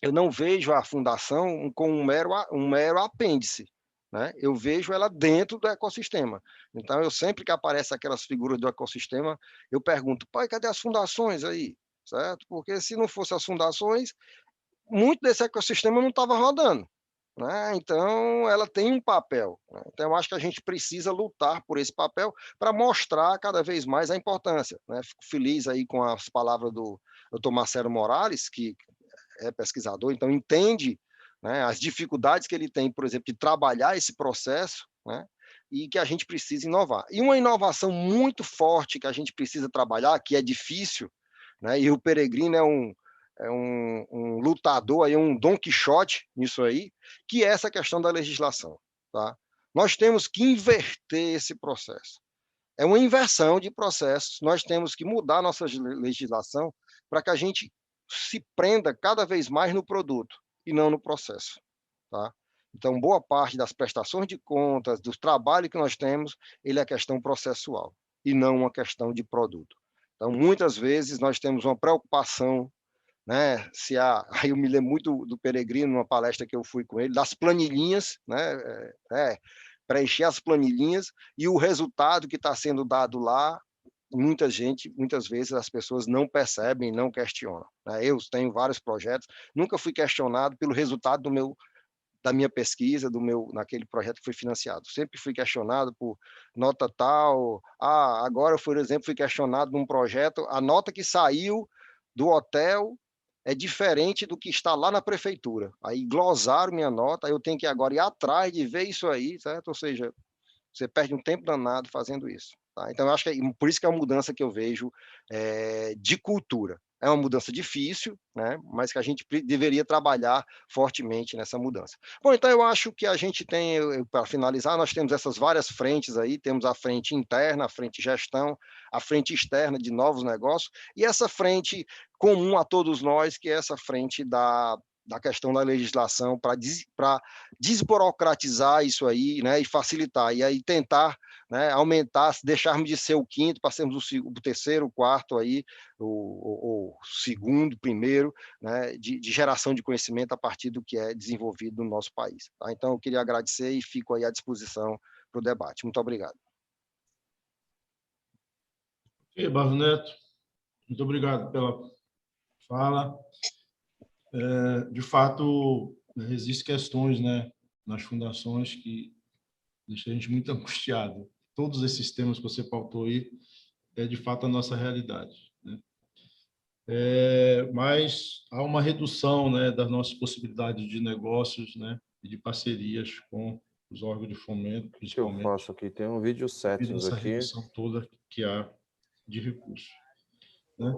eu não vejo a fundação como um mero apêndice, né? Eu vejo ela dentro do ecossistema. Então, eu sempre que aparece aquelas figuras do ecossistema, eu pergunto, pai, cadê as fundações aí? Certo? Porque se não fossem as fundações, muito desse ecossistema não estava rodando, né? Então, ela tem um papel, né? Então, eu acho que a gente precisa lutar por esse papel para mostrar cada vez mais a importância, né? Fico feliz aí com as palavras do Dr. Marcelo Morales, que é pesquisador, então entende, né, as dificuldades que ele tem, por exemplo, de trabalhar esse processo, né? E que a gente precisa inovar. E uma inovação muito forte que a gente precisa trabalhar, que é difícil, né? E o Peregrino um lutador, aí, um Dom Quixote nisso aí, que é essa questão da legislação, tá? Nós temos que inverter esse processo. É uma inversão de processos. Nós temos que mudar nossa legislação para que a gente se prenda cada vez mais no produto e não no processo, tá? Então, boa parte das prestações de contas, do trabalho que nós temos, ele é questão processual e não uma questão de produto. Então, muitas vezes nós temos uma preocupação, né? Aí eu me lembro muito do Peregrino, numa palestra que eu fui com ele, das planilhinhas, né? Preencher as planilhinhas e o resultado que está sendo dado lá, muitas vezes as pessoas não percebem, não questionam, né? Eu tenho vários projetos, nunca fui questionado pelo resultado da minha pesquisa, naquele projeto que foi financiado. Sempre fui questionado por nota tal. Agora, por exemplo, fui questionado num projeto, a nota que saiu do hotel é diferente do que está lá na prefeitura. Aí glosaram minha nota, eu tenho que agora ir atrás de ver isso aí, certo? Ou seja, você perde um tempo danado fazendo isso, tá? Então, eu acho que por isso que é uma mudança que eu vejo de cultura. É uma mudança difícil, né? Mas que a gente deveria trabalhar fortemente nessa mudança. Bom, então eu acho que a gente tem, para finalizar, nós temos essas várias frentes aí, temos a frente interna, a frente gestão, a frente externa de novos negócios, e essa frente comum a todos nós, que é essa frente da questão da legislação para desburocratizar isso aí, né, e facilitar, e aí tentar, né, aumentar, deixarmos de ser o quinto, passemos o terceiro, o quarto aí, o segundo, primeiro, né, de geração de conhecimento a partir do que é desenvolvido no nosso país, tá? Então, eu queria agradecer e fico aí à disposição para o debate. Muito obrigado. Ok, Barro Neto, muito obrigado pela fala. De fato, existem questões, né, nas fundações que deixam a gente muito angustiado. Todos esses temas que você pautou aí é, de fato, a nossa realidade, né? Mas há uma redução, né, das nossas possibilidades de negócios, né, e de parcerias com os órgãos de fomento, O que eu principalmente, faço aqui? Tem um vídeo settings essa aqui. redução toda que há de recursos, né?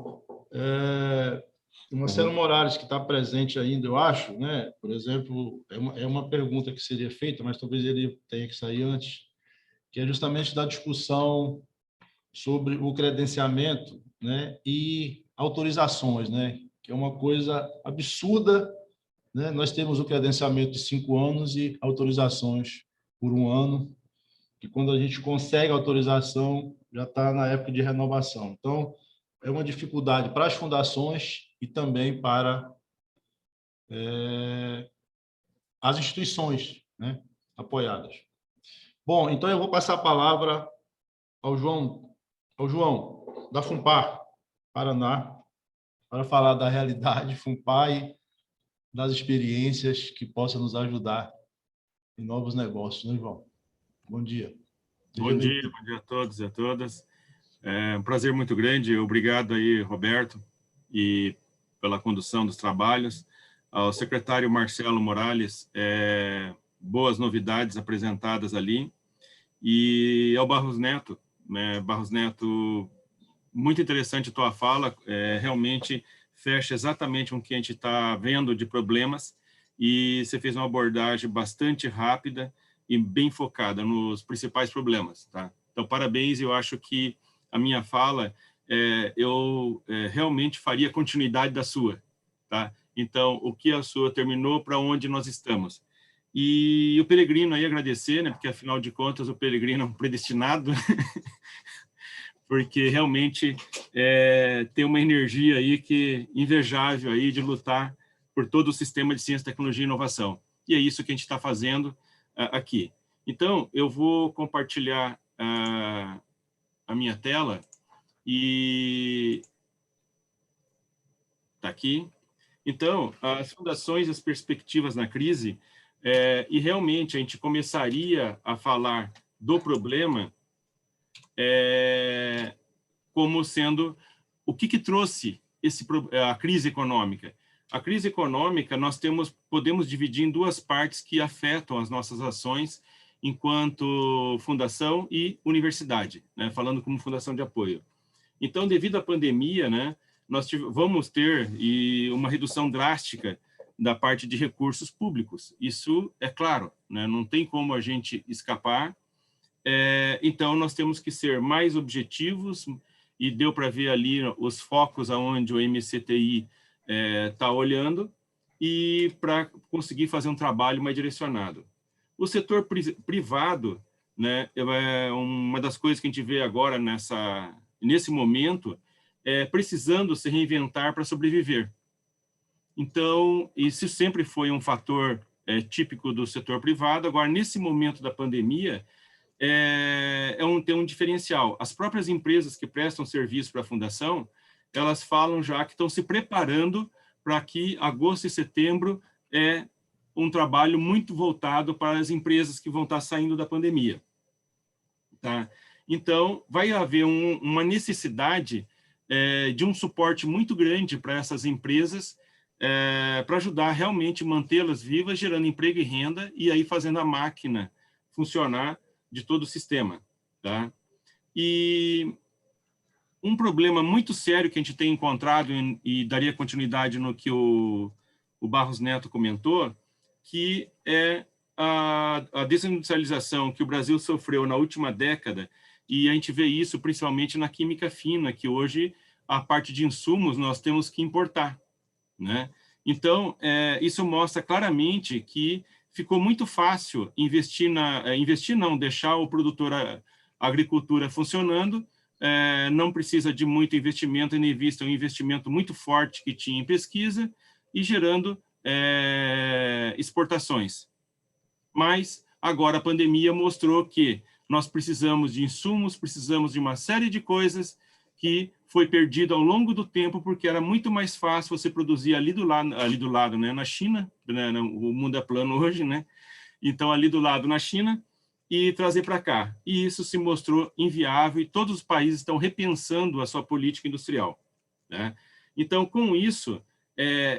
O Marcelo Morales, que está presente ainda, eu acho, né? Por exemplo, é uma pergunta que seria feita, mas talvez ele tenha que sair antes, que é justamente da discussão sobre o credenciamento, né? E autorizações, né? Que é uma coisa absurda, né? Nós temos o credenciamento de 5 anos e autorizações por 1 ano, que quando a gente consegue a autorização, já está na época de renovação. Então, é uma dificuldade para as fundações e também para as instituições, né, apoiadas. Bom, então eu vou passar a palavra ao João da FUNPAR, Paraná, para falar da realidade FUNPAR e das experiências que possam nos ajudar em novos negócios, né, João? Bom dia. Bom dia a todos e a todas. É um prazer muito grande. Obrigado aí, Roberto, e pela condução dos trabalhos. Ao secretário Marcelo Morales, boas novidades apresentadas ali. E ao Barros Neto, né? Barros Neto, muito interessante a tua fala, realmente fecha exatamente com o que a gente está vendo de problemas, e você fez uma abordagem bastante rápida e bem focada nos principais problemas, tá? Então, parabéns, eu acho que a minha fala, eu realmente faria continuidade da sua, tá? Então, o que a sua terminou, para onde nós estamos. E o Peregrino aí agradecer, né? Porque, afinal de contas, o Peregrino é um predestinado, porque realmente tem uma energia aí que invejável aí de lutar por todo o sistema de ciência, tecnologia e inovação. E é isso que a gente está fazendo aqui. Então, eu vou compartilhar a minha tela e está aqui. Então, as fundações e as perspectivas na crise, e realmente a gente começaria a falar do problema como sendo o que trouxe a crise econômica. A crise econômica nós podemos dividir em 2 partes que afetam as nossas ações enquanto fundação e universidade, né, falando como fundação de apoio. Então, devido à pandemia, né, nós vamos ter uma redução drástica da parte de recursos públicos. Isso é claro, né, não tem como a gente escapar. Então, nós temos que ser mais objetivos, e deu para ver ali os focos aonde o MCTI está olhando, e para conseguir fazer um trabalho mais direcionado. O setor privado, né, é uma das coisas que a gente vê agora nesse momento, precisando se reinventar para sobreviver. Então, isso sempre foi um fator típico do setor privado. Agora, nesse momento da pandemia, tem um diferencial. As próprias empresas que prestam serviço para a fundação, elas falam já que estão se preparando para que agosto e setembro um trabalho muito voltado para as empresas que vão estar saindo da pandemia. Tá? Então, vai haver uma necessidade de um suporte muito grande para essas empresas, para ajudar realmente a mantê-las vivas, gerando emprego e renda, e aí fazendo a máquina funcionar de todo o sistema. Tá? E um problema muito sério que a gente tem encontrado, e daria continuidade no que o Barros Neto comentou, que é a desindustrialização que o Brasil sofreu na última década, e a gente vê isso principalmente na química fina, que hoje a parte de insumos nós temos que importar, né? Então, isso mostra claramente que ficou muito fácil deixar o produtor, a agricultura funcionando, não precisa de muito investimento, e vista um investimento muito forte que tinha em pesquisa, e gerando exportações. Mas agora a pandemia mostrou que nós precisamos de insumos, precisamos de uma série de coisas que foi perdido ao longo do tempo, porque era muito mais fácil você produzir ali do lado, né, na China, né, o mundo é plano hoje, né? Então, ali do lado na China, e trazer para cá. E isso se mostrou inviável, e todos os países estão repensando a sua política industrial, né? Então, com isso,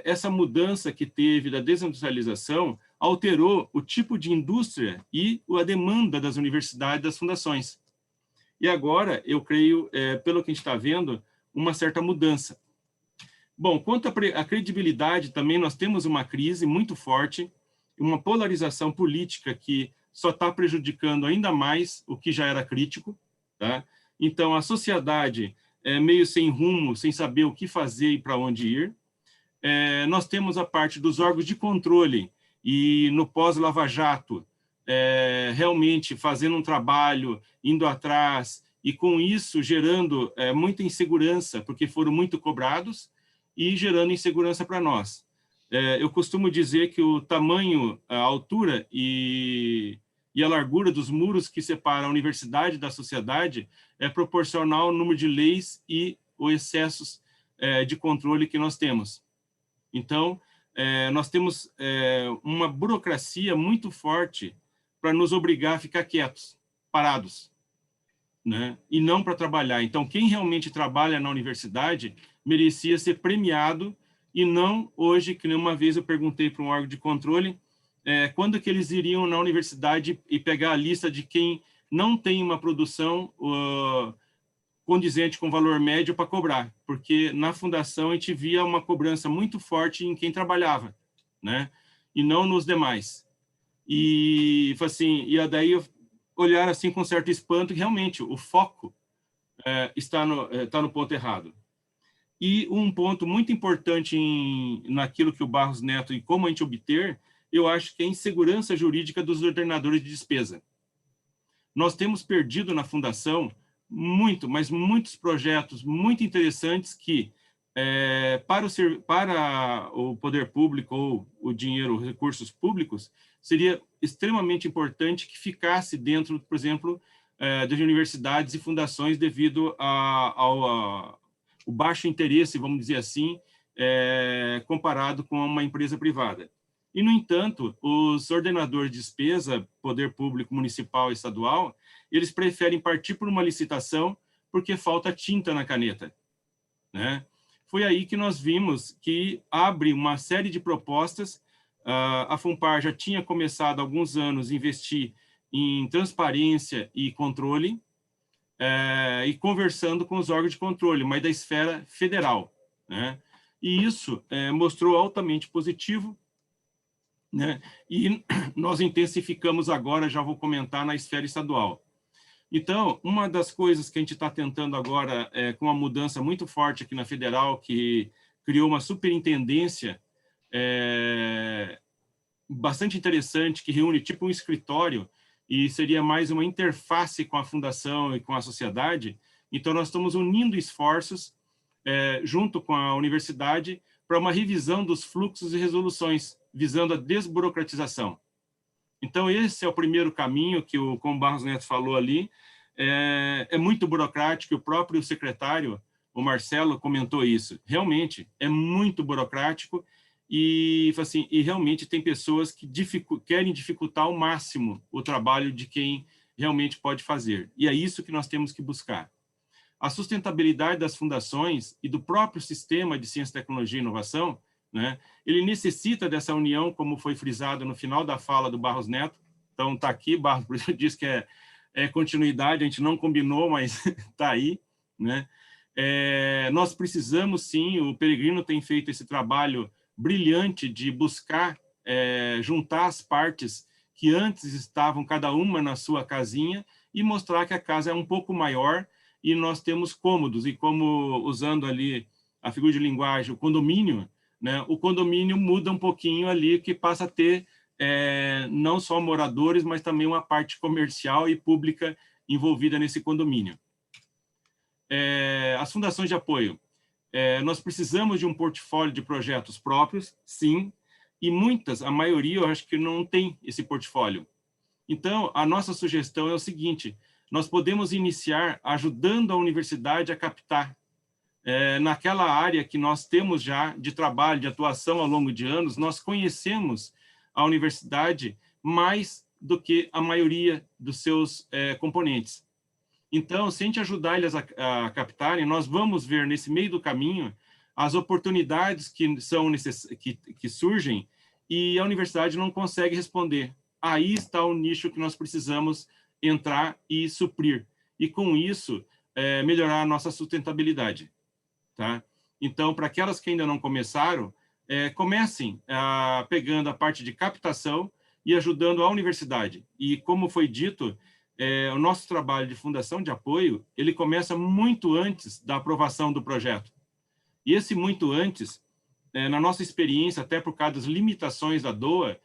essa mudança que teve da desindustrialização alterou o tipo de indústria e a demanda das universidades, das fundações. E agora, eu creio, pelo que a gente está vendo, uma certa mudança. Bom, quanto à credibilidade, também nós temos uma crise muito forte, uma polarização política que só está prejudicando ainda mais o que já era crítico, tá? Então, a sociedade é meio sem rumo, sem saber o que fazer e para onde ir. Nós temos a parte dos órgãos de controle e no pós-Lava Jato, realmente fazendo um trabalho, indo atrás, e com isso gerando muita insegurança, porque foram muito cobrados, e gerando insegurança para nós. Eu costumo dizer que o tamanho, a altura e a largura dos muros que separam a universidade da sociedade é proporcional ao número de leis e os excessos de controle que nós temos. Então, nós temos uma burocracia muito forte para nos obrigar a ficar quietos, parados, né? E não para trabalhar. Então, quem realmente trabalha na universidade merecia ser premiado e não hoje, que uma vez eu perguntei para um órgão de controle quando que eles iriam na universidade e pegar a lista de quem não tem uma produção condizente com valor médio para cobrar, porque na fundação a gente via uma cobrança muito forte em quem trabalhava, né? E não nos demais. E assim, daí olhar assim com certo espanto, que realmente o foco está no ponto errado. E um ponto muito importante naquilo que o Barros Neto e como a gente obter, eu acho que é a insegurança jurídica dos ordenadores de despesa. Nós temos perdido na fundação mas muitos projetos muito interessantes que, para o poder público ou o dinheiro, os recursos públicos, seria extremamente importante que ficasse dentro, por exemplo, das universidades e fundações devido ao baixo interesse, vamos dizer assim, comparado com uma empresa privada. E, no entanto, os ordenadores de despesa, poder público, municipal e estadual, eles preferem partir por uma licitação porque falta tinta na caneta, né? Foi aí que nós vimos que abre uma série de propostas. A Funpar já tinha começado há alguns anos a investir em transparência e controle, e conversando com os órgãos de controle, mas da esfera federal, né? E isso mostrou altamente positivo, né? E nós intensificamos agora, já vou comentar, na esfera estadual. Então, uma das coisas que a gente está tentando agora, com uma mudança muito forte aqui na Federal, que criou uma superintendência bastante interessante, que reúne tipo um escritório, e seria mais uma interface com a fundação e com a sociedade. Então, nós estamos unindo esforços, junto com a universidade, para uma revisão dos fluxos e resoluções, visando a desburocratização. Então, esse é o primeiro caminho que, como o Barros Neto falou ali, é muito burocrático. O próprio secretário, o Marcelo, comentou isso. Realmente, é muito burocrático e realmente tem pessoas que querem dificultar ao máximo o trabalho de quem realmente pode fazer. E é isso que nós temos que buscar. A sustentabilidade das fundações e do próprio sistema de ciência, tecnologia e inovação, né, ele necessita dessa união, como foi frisado no final da fala do Barros Neto. Então, está aqui, Barros, por isso diz que é continuidade, a gente não combinou, mas está aí, né? Nós precisamos, sim, o Peregrino tem feito esse trabalho brilhante de buscar juntar as partes que antes estavam cada uma na sua casinha e mostrar que a casa é um pouco maior e nós temos cômodos, e como, usando ali a figura de linguagem, o condomínio, né, o condomínio muda um pouquinho ali, que passa a ter não só moradores, mas também uma parte comercial e pública envolvida nesse condomínio. As fundações de apoio. Nós precisamos de um portfólio de projetos próprios, sim, e a maioria, eu acho que não tem esse portfólio. Então, a nossa sugestão é o seguinte: nós podemos iniciar ajudando a universidade a captar naquela área que nós temos já de trabalho, de atuação ao longo de anos. Nós conhecemos a universidade mais do que a maioria dos seus componentes. Então, se a gente ajudar eles a captarem, nós vamos ver nesse meio do caminho as oportunidades que surgem e a universidade não consegue responder. Aí está o nicho que nós precisamos entrar e suprir. E, com isso, melhorar a nossa sustentabilidade. Tá? Então, para aquelas que ainda não começaram, comecem pegando a parte de captação e ajudando a universidade. E, como foi dito, o nosso trabalho de fundação de apoio, ele começa muito antes da aprovação do projeto. E esse muito antes, na nossa experiência, até por causa das limitações da DOA,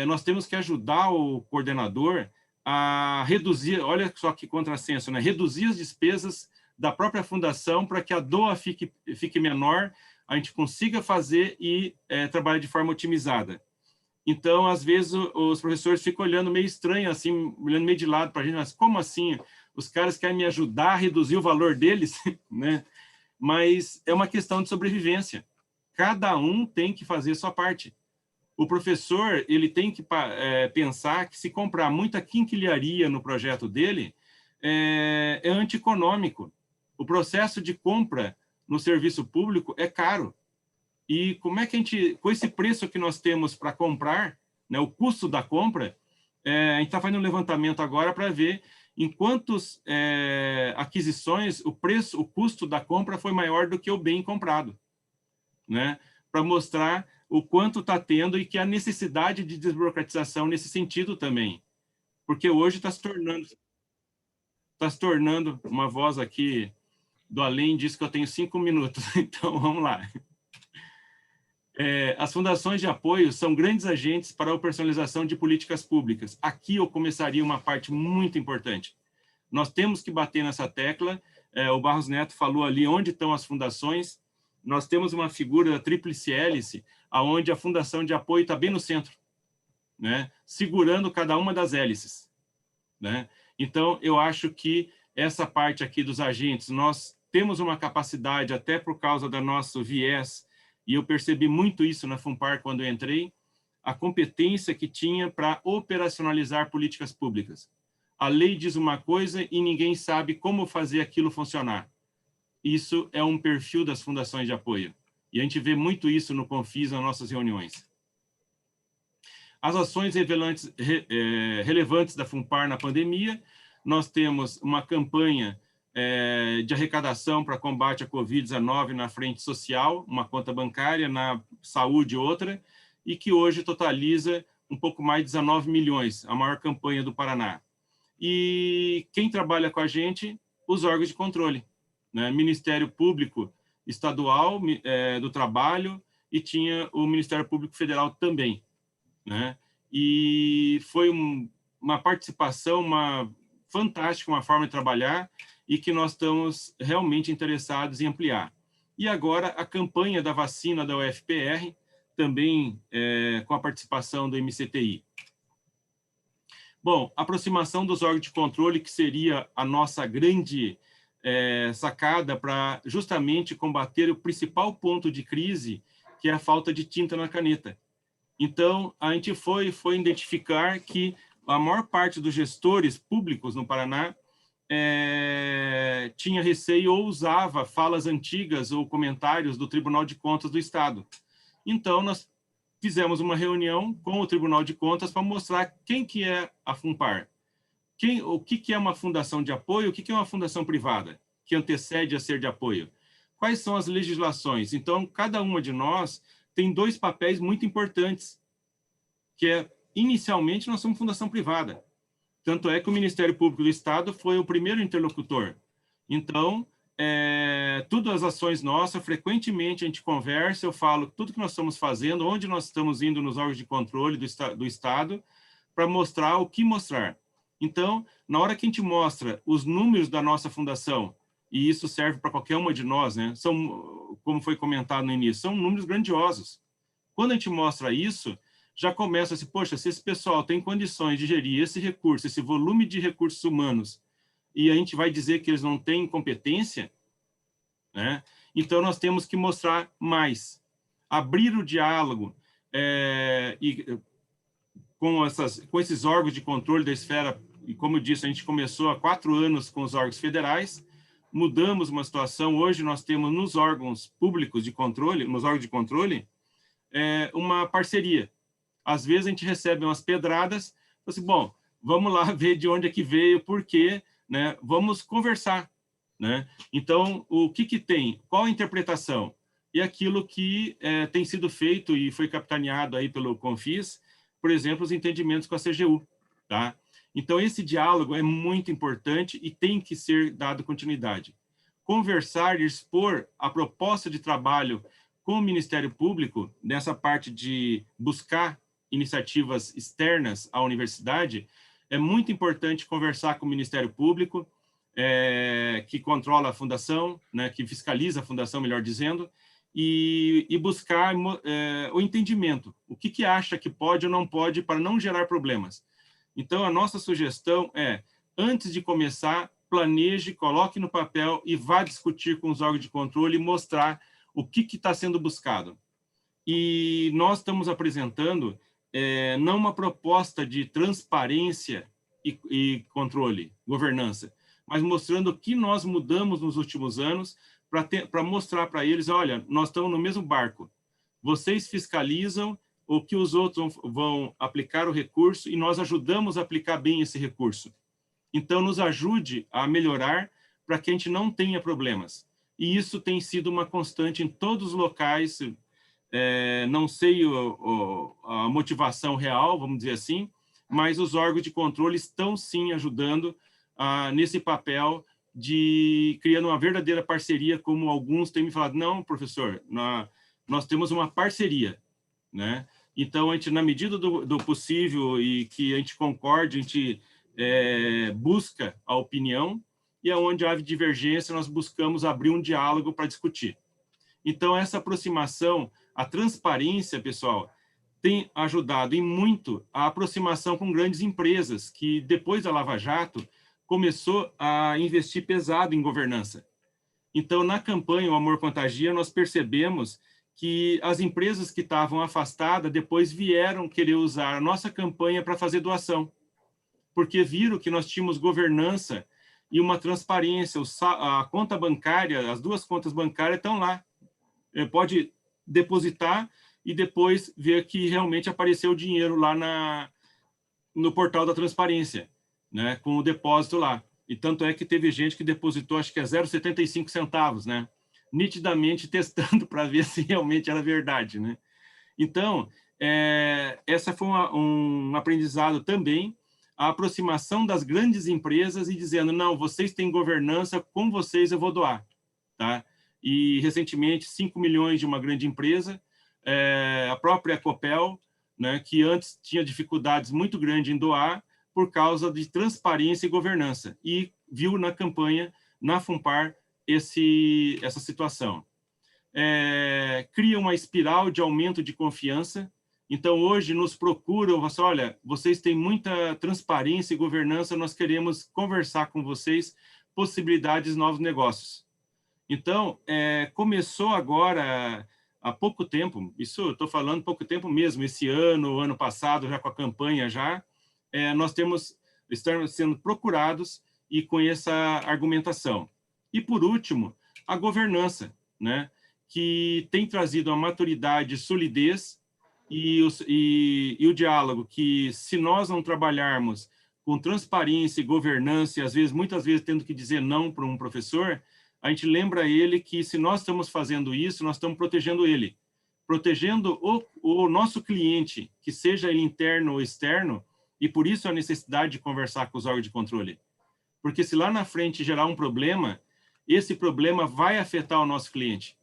nós temos que ajudar o coordenador a reduzir, olha só que contrassenso, né? Reduzir as despesas da própria fundação para que a DOA fique menor, a gente consiga fazer e trabalhar de forma otimizada. Então, às vezes, os professores ficam olhando meio estranho, assim, olhando meio de lado para a gente, mas como assim? Os caras querem me ajudar a reduzir o valor deles? Né? Mas é uma questão de sobrevivência. Cada um tem que fazer a sua parte. O professor, ele tem que pensar que se comprar muita quinquilharia no projeto dele, é antieconômico. O processo de compra no serviço público é caro. E como é que a gente, com esse preço que nós temos para comprar, né, o custo da compra, a gente está fazendo um levantamento agora para ver em quantas aquisições o custo da compra foi maior do que o bem comprado, né? Para mostrar o quanto está tendo e que há necessidade de desburocratização nesse sentido também. Porque hoje está se tornando uma voz aqui do além, diz que eu tenho 5 minutos, então vamos lá. As fundações de apoio são grandes agentes para a operacionalização de políticas públicas. Aqui eu começaria uma parte muito importante. Nós temos que bater nessa tecla. O Barros Neto falou ali onde estão as fundações. Nós temos uma figura tríplice hélice, onde a fundação de apoio está bem no centro, né? Segurando cada uma das hélices, né? Então, eu acho que essa parte aqui dos agentes, nós temos uma capacidade, até por causa do nosso viés, e eu percebi muito isso na FUNPAR quando eu entrei, a competência que tinha para operacionalizar políticas públicas. A lei diz uma coisa e ninguém sabe como fazer aquilo funcionar. Isso é um perfil das fundações de apoio. E a gente vê muito isso no Confis, nas nossas reuniões. As ações relevantes da FUNPAR na pandemia, nós temos uma campanha de arrecadação para combate à Covid-19 na frente social, uma conta bancária, na saúde outra, e que hoje totaliza um pouco mais de 19 milhões, a maior campanha do Paraná. E quem trabalha com a gente? Os órgãos de controle, né? Ministério Público Estadual do Trabalho e tinha o Ministério Público Federal também, né? E foi uma participação, fantástica, uma forma de trabalhar, e que nós estamos realmente interessados em ampliar. E agora a campanha da vacina da UFPR, também com a participação do MCTI. Bom, aproximação dos órgãos de controle, que seria a nossa grande sacada para justamente combater o principal ponto de crise, que é a falta de tinta na caneta. Então, a gente foi identificar que a maior parte dos gestores públicos no Paraná tinha receio ou usava falas antigas ou comentários do Tribunal de Contas do Estado. Então, nós fizemos uma reunião com o Tribunal de Contas para mostrar quem que é a FUNPAR, o que é uma fundação de apoio, o que é uma fundação privada, que antecede a ser de apoio. Quais são as legislações? Então, cada uma de nós tem 2 papéis muito importantes, que inicialmente, nós somos fundação privada. Tanto é que o Ministério Público do Estado foi o primeiro interlocutor. Então, todas as ações nossas, frequentemente a gente conversa, eu falo tudo que nós estamos fazendo, onde nós estamos indo nos órgãos de controle do Estado, para mostrar o que mostrar. Então, na hora que a gente mostra os números da nossa fundação, e isso serve para qualquer uma de nós, né? São, como foi comentado no início, são números grandiosos. Quando a gente mostra isso, já começa assim, poxa, se esse pessoal tem condições de gerir esse recurso, esse volume de recursos humanos, e a gente vai dizer que eles não têm competência, né? Então nós temos que mostrar mais, abrir o diálogo com esses órgãos de controle da esfera, e como eu disse, a gente começou há 4 anos com os órgãos federais, mudamos uma situação, hoje nós temos nos órgãos públicos de controle, nos órgãos de controle, uma parceria. Às vezes a gente recebe umas pedradas, assim, bom, vamos lá ver de onde é que veio, por quê, né? Vamos conversar, né? Então, o que tem? Qual a interpretação? E aquilo que tem sido feito e foi capitaneado aí pelo Confis, por exemplo, os entendimentos com a CGU, tá? Então, esse diálogo é muito importante e tem que ser dado continuidade. Conversar e expor a proposta de trabalho com o Ministério Público, nessa parte de buscar iniciativas externas à universidade, é muito importante conversar com o Ministério Público, que controla a fundação, né, que fiscaliza a fundação, melhor dizendo, e buscar o entendimento, o que acha que pode ou não pode, para não gerar problemas. Então, a nossa sugestão é, antes de começar, planeje, coloque no papel e vá discutir com os órgãos de controle e mostrar o que está sendo buscado. E nós estamos apresentando não uma proposta de transparência e controle, governança, mas mostrando o que nós mudamos nos últimos anos para mostrar para eles, olha, nós estamos no mesmo barco. Vocês fiscalizam o que os outros vão aplicar o recurso e nós ajudamos a aplicar bem esse recurso. Então, nos ajude a melhorar para que a gente não tenha problemas. E isso tem sido uma constante em todos os locais. Não sei a motivação real, vamos dizer assim, mas os órgãos de controle estão, sim, ajudando nesse papel de criando uma verdadeira parceria, como alguns têm me falado, não, professor, nós temos uma parceria, né? Então, a gente, na medida do possível e que a gente concorde, a gente busca a opinião, e aonde há divergência, nós buscamos abrir um diálogo para discutir. Então, essa aproximação, a transparência, pessoal, tem ajudado em muito a aproximação com grandes empresas, que depois da Lava Jato, começou a investir pesado em governança. Então, na campanha O Amor Contagia, nós percebemos que as empresas que estavam afastadas depois vieram querer usar a nossa campanha para fazer doação, porque viram que nós tínhamos governança e uma transparência, a conta bancária, as duas contas bancárias estão lá. Pode depositar e depois ver que realmente apareceu o dinheiro lá no portal da transparência, né, com o depósito lá. E tanto é que teve gente que depositou, acho que 0,75 centavos, né, nitidamente testando para ver se realmente era verdade, né. Então, essa foi um aprendizado também, a aproximação das grandes empresas e dizendo, não, vocês têm governança, com vocês eu vou doar, tá? E, recentemente, 5 milhões de uma grande empresa, a própria Copel, né, que antes tinha dificuldades muito grandes em doar por causa de transparência e governança, e viu na campanha, na FUNPAR, essa situação. Cria uma espiral de aumento de confiança. Então, hoje nos procuram, olha, vocês têm muita transparência e governança, nós queremos conversar com vocês possibilidades de novos negócios. Então, começou agora, há pouco tempo, isso eu estou falando pouco tempo mesmo, esse ano passado, já com a campanha já, nós estamos sendo procurados e com essa argumentação. E, por último, a governança, né, que tem trazido a maturidade e solidez e o diálogo, que se nós não trabalharmos com transparência e governança, e às vezes, muitas vezes tendo que dizer não para um professor, a gente lembra ele que se nós estamos fazendo isso, nós estamos protegendo ele. Protegendo o nosso cliente, que seja ele interno ou externo, e por isso a necessidade de conversar com os órgãos de controle. Porque se lá na frente gerar um problema, esse problema vai afetar o nosso cliente.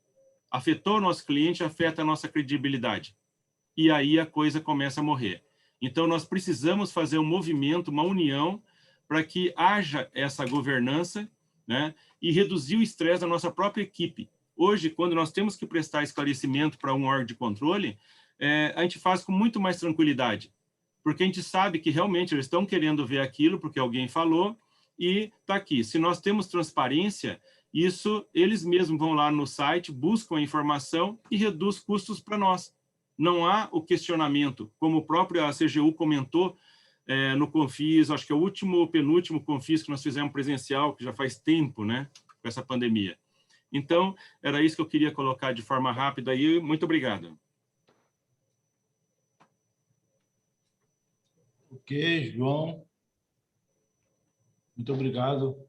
Afetou o nosso cliente, afeta a nossa credibilidade. E aí a coisa começa a morrer. Então, nós precisamos fazer um movimento, uma união, para que haja essa governança, né, e reduzir o estresse da nossa própria equipe. Hoje, quando nós temos que prestar esclarecimento para um órgão de controle, a gente faz com muito mais tranquilidade, porque a gente sabe que realmente eles estão querendo ver aquilo, porque alguém falou, e está aqui. Se nós temos transparência, isso eles mesmos vão lá no site, buscam a informação e reduz custos para nós. Não há o questionamento, como o próprio CGU comentou no Confis, acho que é o último, penúltimo Confis que nós fizemos presencial, que já faz tempo, né, com essa pandemia. Então, era isso que eu queria colocar de forma rápida aí. Muito obrigado. Ok, João. Muito obrigado.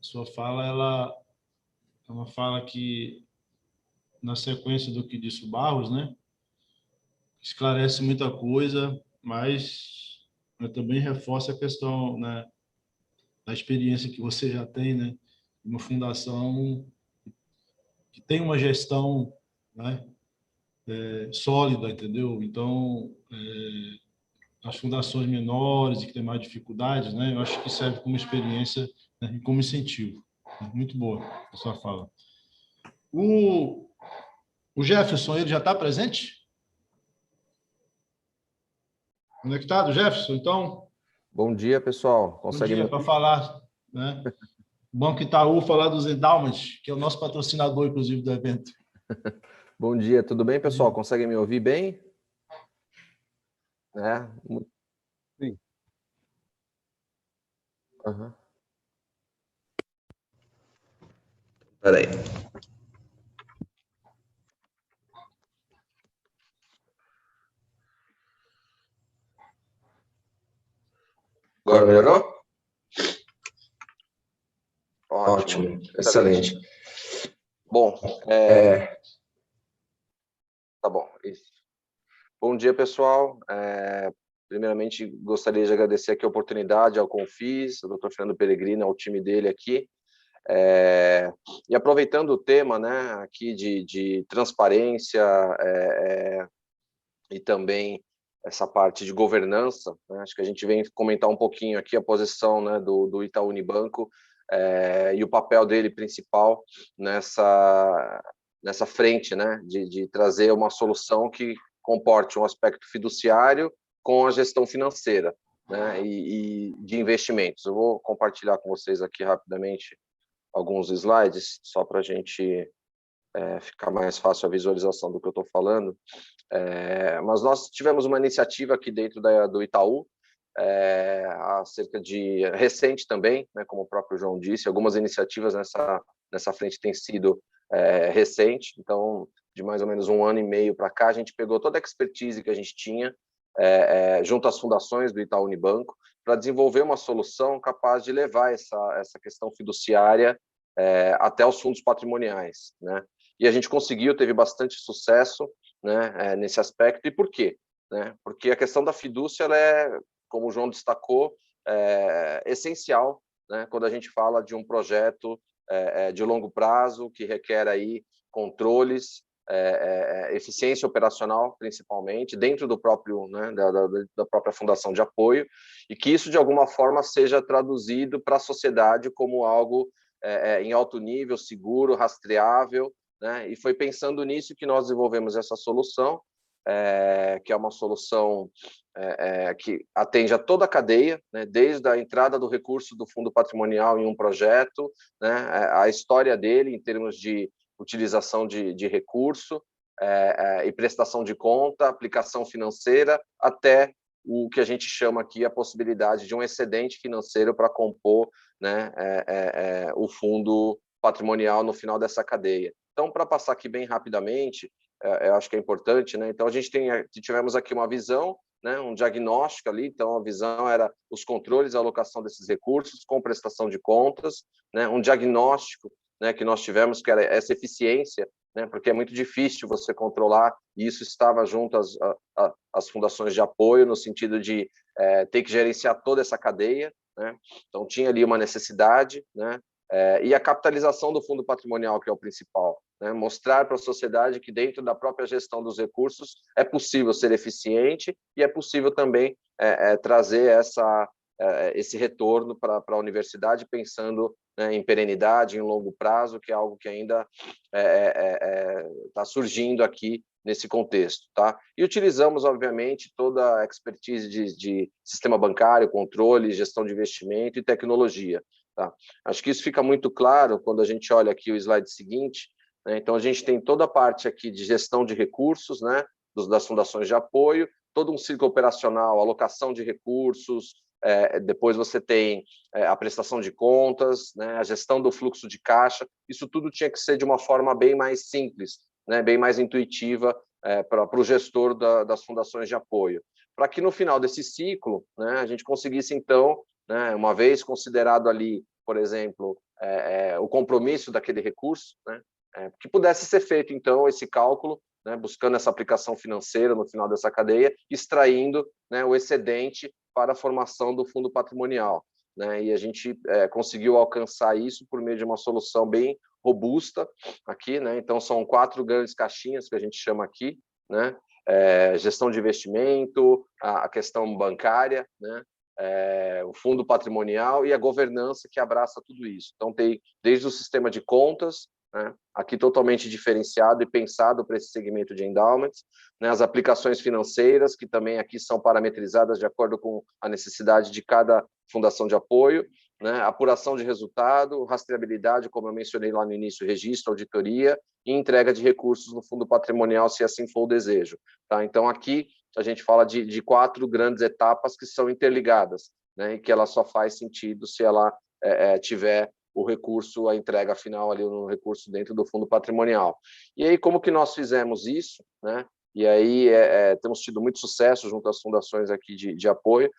Sua fala, ela é uma fala que, na sequência do que disse o Barros, né, esclarece muita coisa, mas também reforça a questão, né, da experiência que você já tem, né, uma fundação que tem uma gestão, né, sólida, entendeu? Então, as fundações menores e que têm mais dificuldades, né, eu acho que serve como experiência, né, e como incentivo. Muito boa a sua fala. O Jefferson, ele já está presente? Conectado, Jefferson? Então, Bom dia, pessoal. bom Consegue me dia para ouvir? falar, né? Banco Itaú falar dos endowments, que é o nosso patrocinador, inclusive, do evento. Bom dia, tudo bem, pessoal? Conseguem me ouvir bem? Sim. Uhum. Peraí. Agora melhorou? Ótimo, excelente. Bom, tá bom. Isso. Bom dia, pessoal. Primeiramente, gostaria de agradecer aqui a oportunidade ao Confis, ao Dr. Fernando Peregrino, ao time dele aqui. E aproveitando o tema, né, aqui de transparência e também essa parte de governança, né, acho que a gente vem comentar um pouquinho aqui a posição, né, do Itaú Unibanco e o papel dele principal nessa frente, né, de trazer uma solução que comporte um aspecto fiduciário com a gestão financeira, né, e de investimentos. Eu vou compartilhar com vocês aqui rapidamente alguns slides, só para a gente ficar mais fácil a visualização do que eu estou falando. Mas nós tivemos uma iniciativa aqui dentro do Itaú, há cerca de recente também, né, como o próprio João disse, algumas iniciativas nessa frente têm sido recente, então de mais ou menos 1 ano e meio para cá, a gente pegou toda a expertise que a gente tinha junto às fundações do Itaú Unibanco para desenvolver uma solução capaz de levar essa questão fiduciária até os fundos patrimoniais, né? E a gente conseguiu, teve bastante sucesso, né, nesse aspecto. E por quê? Né? Porque a questão da fidúcia, ela é, como o João destacou, essencial, né, quando a gente fala de um projeto de longo prazo, que requer aí controles, eficiência operacional, principalmente, dentro do próprio, né, da própria fundação de apoio, e que isso, de alguma forma, seja traduzido para a sociedade como algo em alto nível, seguro, rastreável, né? E foi pensando nisso que nós desenvolvemos essa solução, que é uma solução que atende a toda a cadeia, né? Desde a entrada do recurso do fundo patrimonial em um projeto, né? A história dele em termos de utilização de recurso e prestação de conta, aplicação financeira, até o que a gente chama aqui a possibilidade de um excedente financeiro para compor, né, o fundo patrimonial no final dessa cadeia. Então, para passar aqui bem rapidamente, eu acho que é importante, né? Então, tivemos aqui uma visão, né, um diagnóstico ali. Então, a visão era os controles e a alocação desses recursos com prestação de contas, né? Um diagnóstico, né, que nós tivemos, que era essa eficiência, né, porque é muito difícil você controlar, e isso estava junto às fundações de apoio, no sentido de ter que gerenciar toda essa cadeia, né? Então, tinha ali uma necessidade, né? E a capitalização do fundo patrimonial, que é o principal, né? Mostrar para a sociedade que dentro da própria gestão dos recursos é possível ser eficiente e é possível também trazer esse retorno para a universidade, pensando, né, em perenidade, em longo prazo, que é algo que ainda está surgindo aqui nesse contexto, tá? E utilizamos, obviamente, toda a expertise de sistema bancário, controle, gestão de investimento e tecnologia. Tá? Acho que isso fica muito claro quando a gente olha aqui o slide seguinte, né? Então, a gente tem toda a parte aqui de gestão de recursos, né, das fundações de apoio, todo um ciclo operacional, alocação de recursos, depois você tem a prestação de contas, né, a gestão do fluxo de caixa. Isso tudo tinha que ser de uma forma bem mais simples, né, bem mais intuitiva para o gestor das fundações de apoio. para que no final desse ciclo, né, a gente conseguisse, então, né, uma vez considerado ali, por exemplo, o compromisso daquele recurso, né, que pudesse ser feito, então, esse cálculo, né, buscando essa aplicação financeira no final dessa cadeia, extraindo, né, o excedente para a formação do fundo patrimonial, né, e a gente conseguiu alcançar isso por meio de uma solução bem robusta aqui, né, então são 4 grandes caixinhas que a gente chama aqui, né, gestão de investimento, a questão bancária, né, o fundo patrimonial e a governança que abraça tudo isso. Então tem desde o sistema de contas, né, aqui totalmente diferenciado e pensado para esse segmento de endowments, né, as aplicações financeiras, que também aqui são parametrizadas de acordo com a necessidade de cada fundação de apoio, né, apuração de resultado, rastreabilidade, como eu mencionei lá no início, registro, auditoria e entrega de recursos no fundo patrimonial, se assim for o desejo. Tá? Então, aqui a gente fala de 4 grandes etapas que são interligadas, né, e que ela só faz sentido se ela tiver o recurso, a entrega final ali no recurso dentro do fundo patrimonial. E aí, como que nós fizemos isso, né? E aí temos tido muito sucesso junto às fundações aqui de apoio.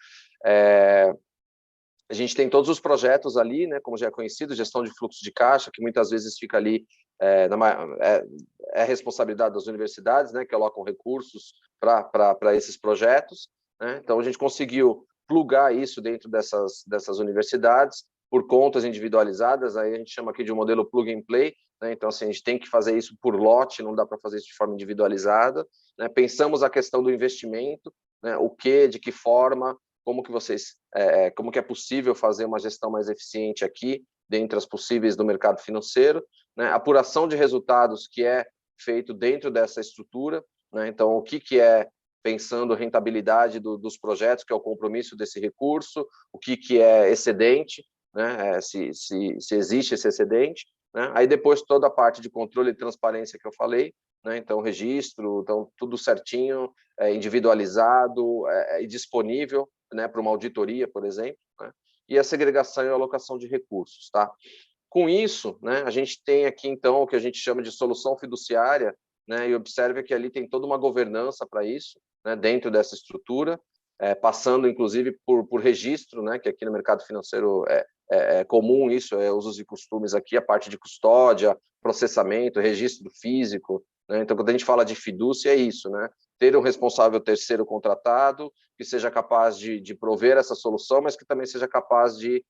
A gente tem todos os projetos ali, né? Como já é conhecido, gestão de fluxo de caixa, que muitas vezes fica ali, é responsabilidade das universidades, né? Que alocam recursos para esses projetos, né? Então, a gente conseguiu plugar isso dentro dessas universidades, por contas individualizadas, aí a gente chama aqui de um modelo plug and play, né? Então, assim, a gente tem que fazer isso por lote, não dá para fazer isso de forma individualizada, né? Pensamos a questão do investimento, né? O que, de que forma, como que é possível fazer uma gestão mais eficiente aqui, dentre as possíveis do mercado financeiro, né? Apuração de resultados que é feito dentro dessa estrutura, né? Então, o que é pensando rentabilidade dos projetos, que é o compromisso desse recurso, o que é excedente, né, se existe esse excedente, né? Aí depois toda a parte de controle e transparência que eu falei, né? Então registro, então tudo certinho, individualizado e disponível, né, para uma auditoria, por exemplo, né? E a segregação e a alocação de recursos, tá? Com isso, né, a gente tem aqui então o que a gente chama de solução fiduciária, né? E observe que ali tem toda uma governança para isso, né, dentro dessa estrutura, passando inclusive por registro, né, que aqui no mercado financeiro é comum isso, usos e costumes aqui, a parte de custódia, processamento, registro físico, né? Então, quando a gente fala de fidúcia, é isso, né? Ter um responsável terceiro contratado que seja capaz de prover essa solução, mas que também seja capaz de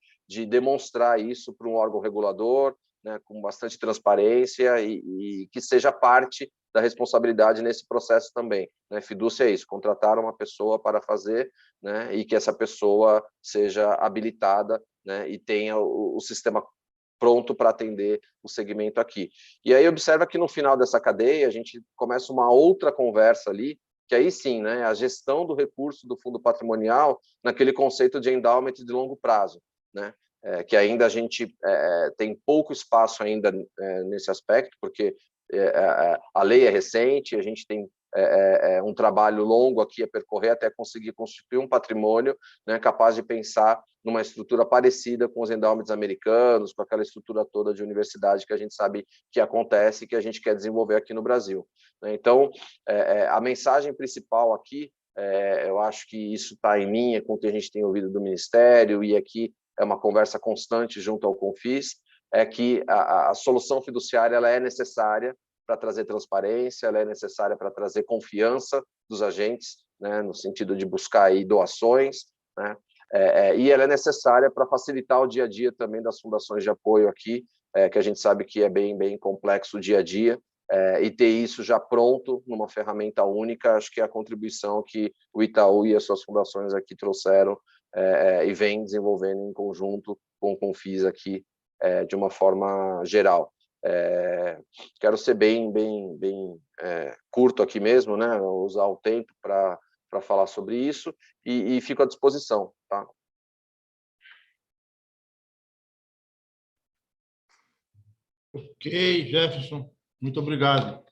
demonstrar isso para um órgão regulador, né, com bastante transparência e que seja parte da responsabilidade nesse processo também, né? Fidúcia é isso, contratar uma pessoa para fazer, né, e que essa pessoa seja habilitada, né, e tenha o sistema pronto para atender o segmento aqui. E aí observa que no final dessa cadeia a gente começa uma outra conversa ali, que aí sim, né, a gestão do recurso do fundo patrimonial naquele conceito de endowment de longo prazo, né? Que ainda a gente tem pouco espaço ainda nesse aspecto, porque a lei é recente, a gente tem um trabalho longo aqui a percorrer até conseguir constituir um patrimônio, né, capaz de pensar numa estrutura parecida com os endowments americanos, com aquela estrutura toda de universidade que a gente sabe que acontece e que a gente quer desenvolver aqui no Brasil. Então, a mensagem principal aqui, eu acho que isso está em linha com o que a gente tem ouvido do Ministério, e aqui é uma conversa constante junto ao Confis, é que a solução fiduciária ela é necessária para trazer transparência, ela é necessária para trazer confiança dos agentes, né, no sentido de buscar aí doações, né, e ela é necessária para facilitar o dia a dia também das fundações de apoio aqui, que a gente sabe que é bem complexo o dia a dia, e ter isso já pronto numa ferramenta única, acho que é a contribuição que o Itaú e as suas fundações aqui trouxeram e vem desenvolvendo em conjunto com o Confis aqui de uma forma geral. Quero ser bem curto aqui mesmo, né? Usar o tempo para falar sobre isso e fico à disposição, tá? Ok, Jefferson, muito obrigado.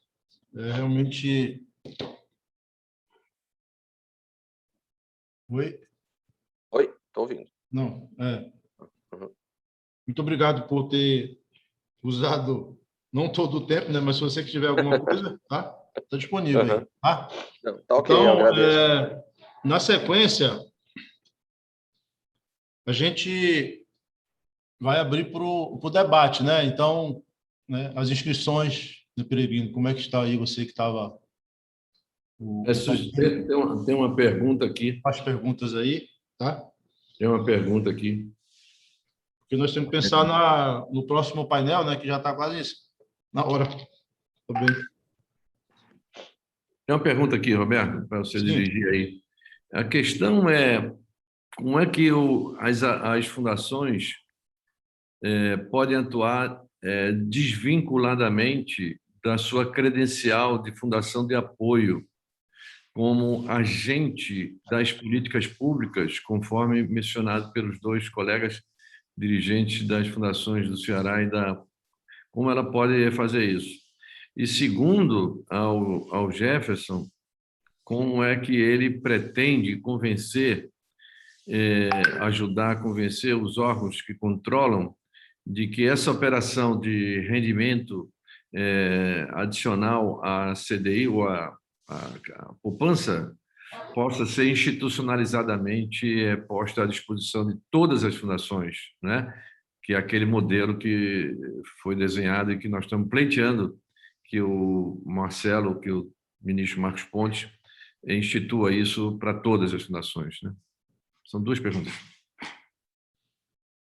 Realmente... Oi? Oi, estou ouvindo. Não, Muito obrigado por ter usado, não todo o tempo, né? Mas se você tiver alguma coisa, tá disponível aí, tá? Não, tá ok, eu Então, agradeço. Na sequência, a gente vai abrir para o debate, né? Então, né, as inscrições do Peregrino, como é que está aí você que estava... Tem uma pergunta aqui. Faz perguntas aí, tá? Tem uma pergunta aqui. Porque nós temos que pensar no próximo painel, né? Que já está quase na hora. Também. Tem uma pergunta aqui, Roberto, para você Sim. dirigir aí. A questão é como é que as fundações podem atuar desvinculadamente da sua credencial de fundação de apoio como agente das políticas públicas, conforme mencionado pelos dois colegas dirigentes das fundações do Ceará e como ela pode fazer isso. E segundo ao Jefferson, como é que ele pretende ajudar a convencer os órgãos que controlam de que essa operação de rendimento adicional à CDI ou à poupança possa ser institucionalizadamente posta à disposição de todas as fundações, né? Que é aquele modelo que foi desenhado e que nós estamos pleiteando que o Marcelo, que o ministro Marcos Pontes institua isso para todas as fundações, né? São duas perguntas.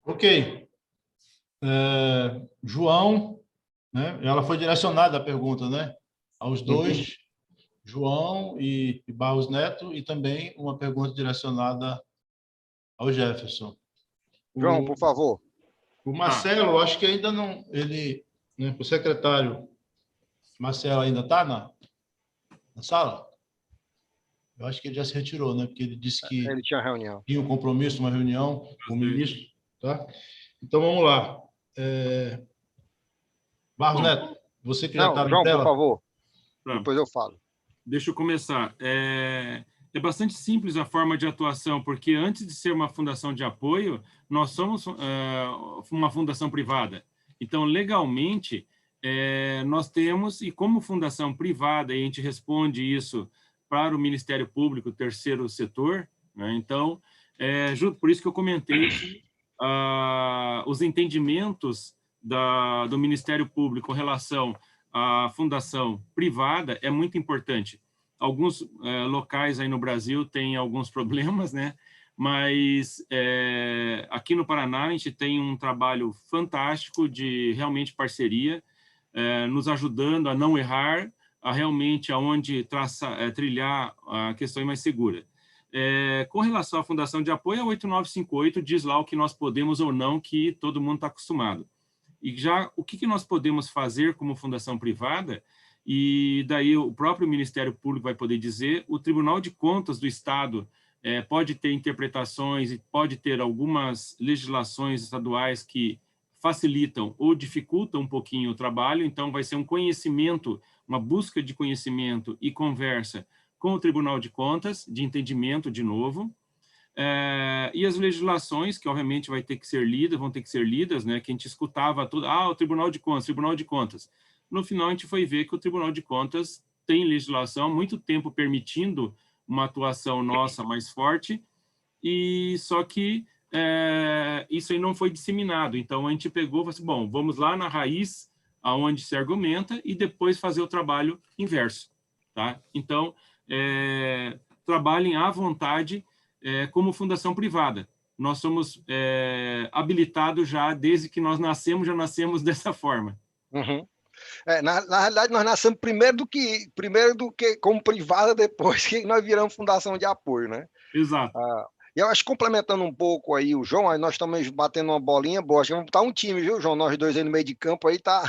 Ok. João, né? Ela foi direcionada a pergunta, né? Aos dois, João e Barros Neto, e também uma pergunta direcionada ao Jefferson. João, por favor. O Marcelo, acho que ainda não... né, o secretário Marcelo ainda está na sala? Eu acho que ele já se retirou, né? Porque ele disse que ele tinha reunião. Tinha um compromisso, uma reunião com o ministro, tá? Então, vamos lá. Barros Neto, você que já está na João, tela. por favor. Depois eu falo. Deixa eu começar. É bastante simples a forma de atuação, porque antes de ser uma fundação de apoio, nós somos uma fundação privada. Então, legalmente, nós temos, e como fundação privada, e a gente responde isso para o Ministério Público, terceiro setor, né? Então, por isso que eu comentei que os entendimentos do Ministério Público com relação à fundação privada é muito importante. Alguns locais aí no Brasil têm alguns problemas, né? Mas aqui no Paraná a gente tem um trabalho fantástico de realmente parceria, nos ajudando a não errar, a realmente aonde trilhar a questão mais segura. Com relação à Fundação de Apoio, a 8958 diz lá o que nós podemos ou não, que todo mundo está acostumado. E já o que nós podemos fazer como fundação privada, e daí o próprio Ministério Público vai poder dizer, o Tribunal de Contas do Estado pode ter interpretações e pode ter algumas legislações estaduais que facilitam ou dificultam um pouquinho o trabalho, então vai ser um conhecimento, uma busca de conhecimento e conversa com o Tribunal de Contas, de entendimento de novo, e as legislações, que obviamente vão ter que ser lidas, né, que a gente escutava tudo, o Tribunal de Contas. No final, a gente foi ver que o Tribunal de Contas tem legislação há muito tempo permitindo uma atuação nossa mais forte, e só que isso aí não foi disseminado. Então, a gente pegou e falou assim, bom, vamos lá na raiz, aonde se argumenta, e depois fazer o trabalho inverso. Tá? Então, trabalhem à vontade como fundação privada. Nós somos habilitados já, desde que nós nascemos, já nascemos dessa forma. Uhum. Na realidade, nós nascemos primeiro do que como privada, depois que nós viramos fundação de apoio, né? Exato. E eu acho, complementando um pouco aí o João, aí nós estamos batendo uma bolinha boa, acho que vamos botar um time, viu, João? Nós dois aí no meio de campo aí, tá...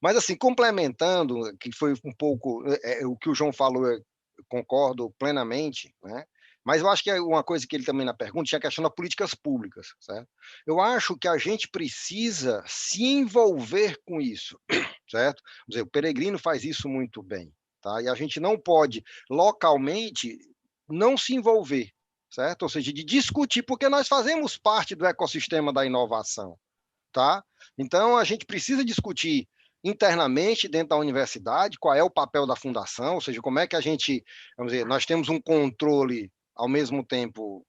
Mas, assim, complementando, que foi um pouco o que o João falou, eu concordo plenamente, né? Mas eu acho que é uma coisa que ele também na pergunta tinha a questão das políticas públicas, certo? Eu acho que a gente precisa se envolver com isso, certo? Quer dizer, o Peregrino faz isso muito bem, tá? E a gente não pode, localmente, não se envolver, certo? Ou seja, de discutir, porque nós fazemos parte do ecossistema da inovação, tá? Então, a gente precisa discutir internamente dentro da universidade, qual é o papel da fundação, ou seja, como é que a gente, vamos dizer, nós temos um controle ao mesmo tempo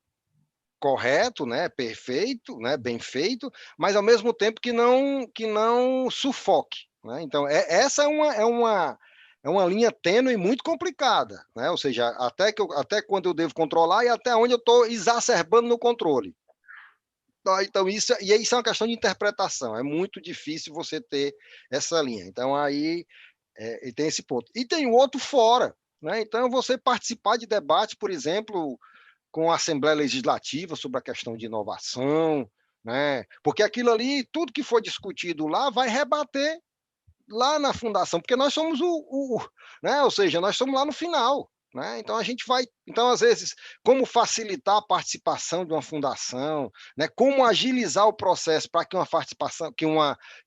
correto, né, perfeito, né, bem feito, mas ao mesmo tempo que não sufoque, né? Então, essa é uma linha tênue e muito complicada, né? Ou seja, até quando eu devo controlar e até onde eu estou exacerbando no controle. Então, isso é uma questão de interpretação, é muito difícil você ter essa linha. Então, aí tem esse ponto. E tem o outro fora, né? Então, você participar de debate, por exemplo, com a Assembleia Legislativa sobre a questão de inovação, né? Porque aquilo ali, tudo que for discutido lá, vai rebater lá na fundação, porque nós somos né? Ou seja, nós somos lá no final, né? Então a gente vai, então às vezes, como facilitar a participação de uma fundação, né? Como agilizar o processo para que uma participação, que